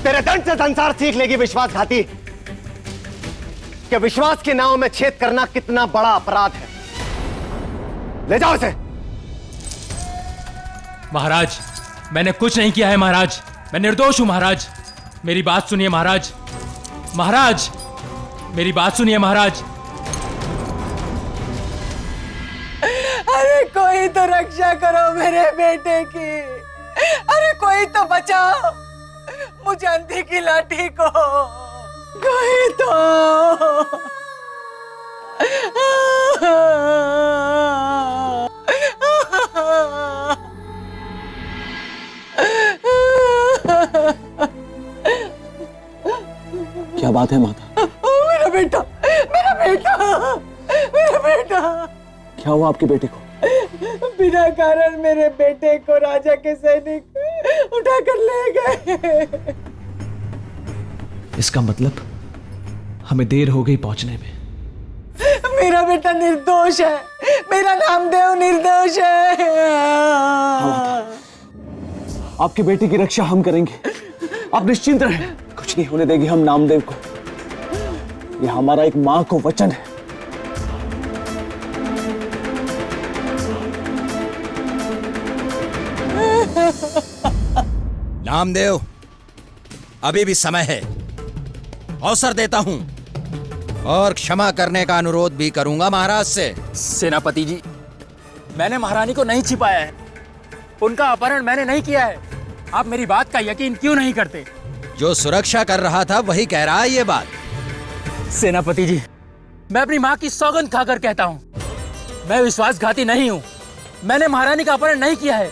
तेरे दंड से संसार सीख लेगी विश्वासघाती कि विश्वास के नाव में छेद करना कितना बड़ा अपराध है। ले जाओ इसे। महाराज, मैंने कुछ नहीं किया है महाराज, मैं निर्दोष हूं महाराज। मेरी बात सुनिए महाराज। महाराज, मेरी बात सुनिए महाराज। अरे कोई तो रक्षा करो मेरे बेटे की। अरे कोई तो बचाओ मुझे अंधी की लाठी को। कोई तो। क्या बात है माता? मेरा बेटा, मेरा बेटा, मेरा बेटा। क्या हुआ आपके बेटे को? बिना कारण मेरे बेटे को राजा के सैनिक उठाकर ले गए। इसका मतलब हमें देर हो गई पहुंचने में। मेरा बेटा निर्दोष है, मेरा नामदेव निर्दोष है। आपके बेटे की रक्षा हम करेंगे, आप निश्चिंत रहें। कुछ नहीं होने देंगे हम नामदेव को। यह हमारा एक मां को वचन है। नामदेव, अभी भी समय है, अवसर देता हूं और क्षमा करने का अनुरोध भी करूंगा महाराज से। सेनापति जी, मैंने महारानी को नहीं छिपाया है, उनका अपहरण मैंने नहीं किया है। आप मेरी बात का यकीन क्यों नहीं करते? जो सुरक्षा कर रहा था वही कह रहा है ये बात। सेनापति जी, मैं अपनी माँ की सौगंध खाकर कहता हूँ, मैं विश्वासघाती नहीं हूँ। मैंने महारानी का अपहरण नहीं किया है।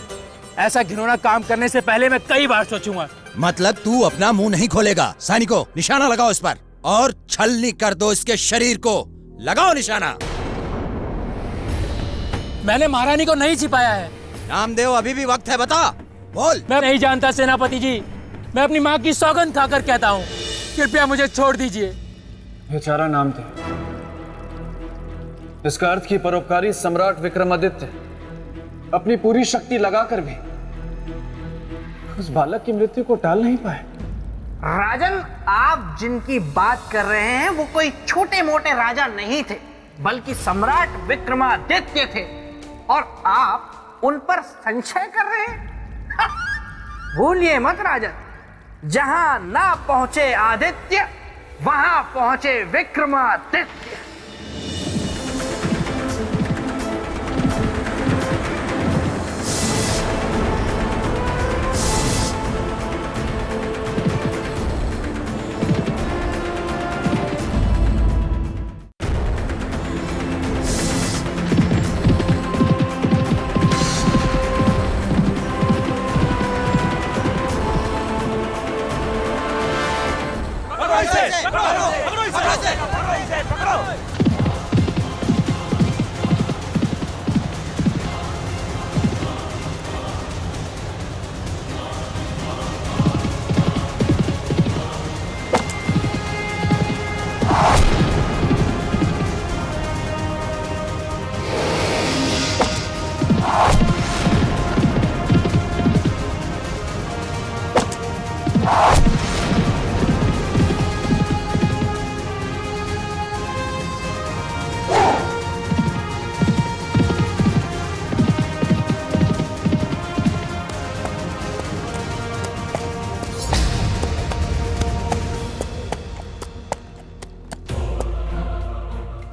ऐसा घिनौना काम करने से पहले मैं कई बार सोचूंगा। मतलब तू अपना मुंह नहीं खोलेगा? सैनिकों, निशाना लगाओ इस पर और छलनी कर दो इसके शरीर को। लगाओ निशाना। मैंने महारानी को नहीं छिपाया है। नामदेव, अभी भी वक्त है, बता, बोल। मैं नहीं जानता सेनापति जी, मैं अपनी माँ की सौगंध खाकर कहता हूँ, कृपया मुझे छोड़ दीजिए। बेचारा नामदेव, इसका अर्थ कि परोपकारी सम्राट विक्रमादित्य अपनी पूरी शक्ति लगाकर भी उस बालक की मृत्यु को टाल नहीं पाए। राजन, आप जिनकी बात कर रहे हैं वो कोई छोटे मोटे राजा नहीं थे, बल्कि सम्राट विक्रमादित्य थे, और आप उन पर संशय कर रहे हैं। भूलिए मत राजन, जहां ना पहुंचे आदित्य वहां पहुंचे विक्रमादित्य।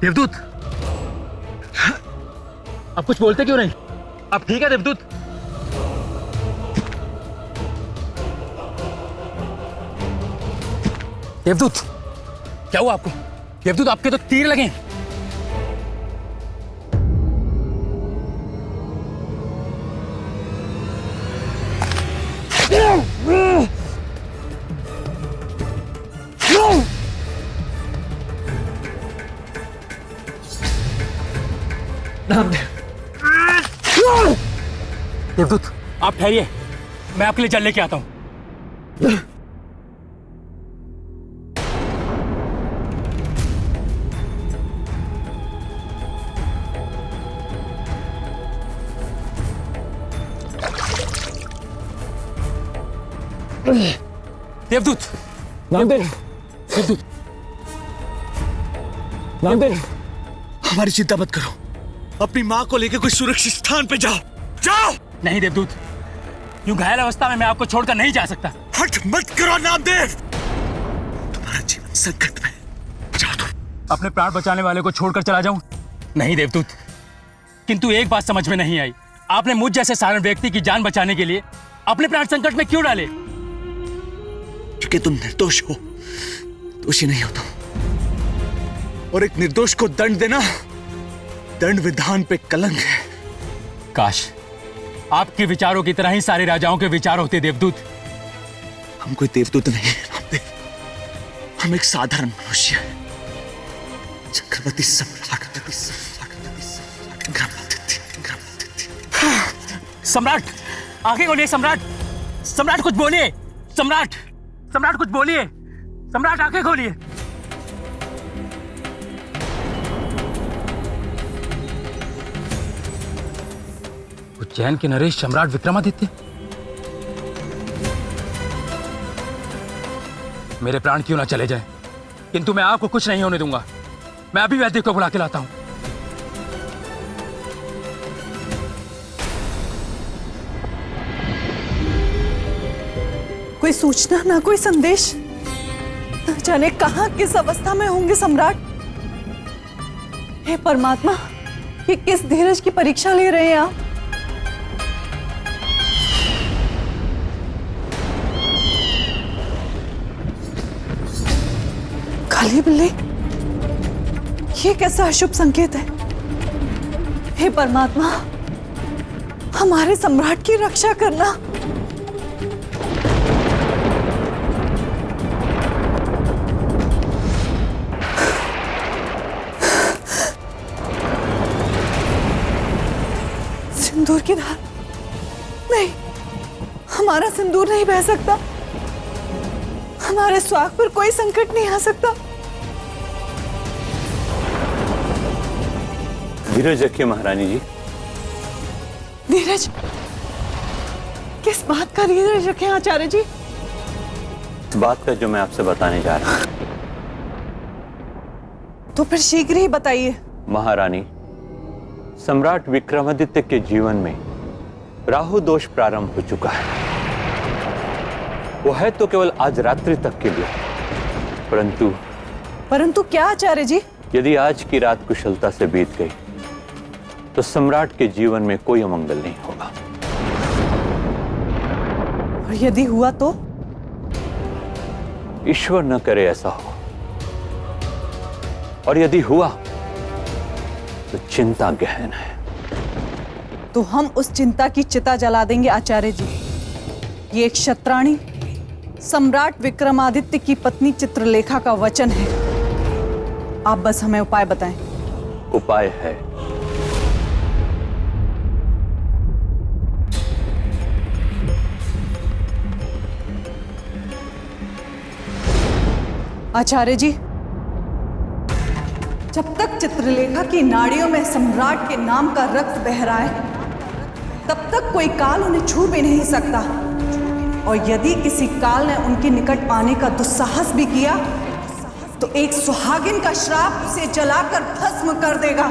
देवदूत, आप कुछ बोलते क्यों नहीं? आप ठीक है देवदूत? देवदूत, क्या हुआ आपको? देवदूत, आपके तो तीर लगे। देवदूत, आप ठहरिए, मैं आपके लिए जल लेके आता हूं। देवदूत, नामदेव, देवदूत, नामदेव, हमारी चिंता मत करो, अपनी माँ को लेकर कोई सुरक्षित स्थान पे जाओ, जाओ। नहीं देवदूत, यूं घायल अवस्था में मैं आपको छोड़कर नहीं जा सकता। हट मत करो नामदेव, तुम्हारा जीवन संकट में। जाओ तुम। अपने प्राण बचाने वाले को छोड़कर चला जाऊं? नहीं देवदूत, किंतु एक बात समझ में नहीं आई, आपने मुझ जैसे साधारण व्यक्ति की जान बचाने के लिए अपने प्राण संकट में क्यों डाले? क्योंकि तुम निर्दोष हो, दोषी नहीं हो तुम, और एक निर्दोष को दंड देना दंड विधान पे कलंक है। काश आपके विचारों की तरह ही सारे राजाओं के विचार होते देवदूत। हम कोई देवदूत नहीं है नामदेव, हम एक साधारण मनुष्य हैं। चक्रवर्ती सम्राट सम्राट, आंखें खोलिए सम्राट, सम्राट कुछ बोलिए, सम्राट, सम्राट कुछ बोलिए, सम्राट आंखें खोलिए। उज्जैन के नरेश सम्राट विक्रमादित्य, मेरे प्राण क्यों ना चले जाएं, किंतु मैं आपको कुछ नहीं होने दूंगा। मैं अभी वैद्य को बुला के लाता हूं। कोई सूचना, ना कोई संदेश। न जाने कहां किस अवस्था में होंगे सम्राट। हे परमात्मा, ये किस धीरज की परीक्षा ले रहे हैं आप? काली बिल्ली, ये कैसा अशुभ संकेत है? हे परमात्मा, हमारे सम्राट की रक्षा करना। सिंदूर की धार, नहीं, हमारा सिंदूर नहीं बह सकता। हमारे सुहाग पर कोई संकट नहीं आ सकता। धीरज रखिए महारानी जी। धीरज? किस बात का धीरज रखें आचार्य जी? इस बात का जो मैं आपसे बताने जा रहा हूं। तो फिर शीघ्र ही बताइए। महारानी, सम्राट विक्रमादित्य के जीवन में राहु दोष प्रारंभ हो चुका है। वो है तो केवल आज रात्रि तक के लिए, परंतु क्या आचार्य जी? यदि आज की रात कुशलता से बीत गई तो सम्राट के जीवन में कोई अमंगल नहीं होगा। और यदि हुआ तो? ईश्वर न करे ऐसा हो। और यदि हुआ तो चिंता गहन है। तो हम उस चिंता की चिता जला देंगे आचार्य जी। ये एक क्षत्राणी सम्राट विक्रमादित्य की पत्नी चित्रलेखा का वचन है। आप बस हमें उपाय बताएं। उपाय है, आचार्य जी, जब तक चित्रलेखा की नाड़ियों में सम्राट के नाम का रक्त बह रहा है, तब तक कोई काल उन्हें छू भी नहीं सकता। और यदि किसी काल ने उनके निकट आने का दुस्साहस भी किया, तो एक सुहागिन का श्राप उसे जलाकर भस्म कर देगा।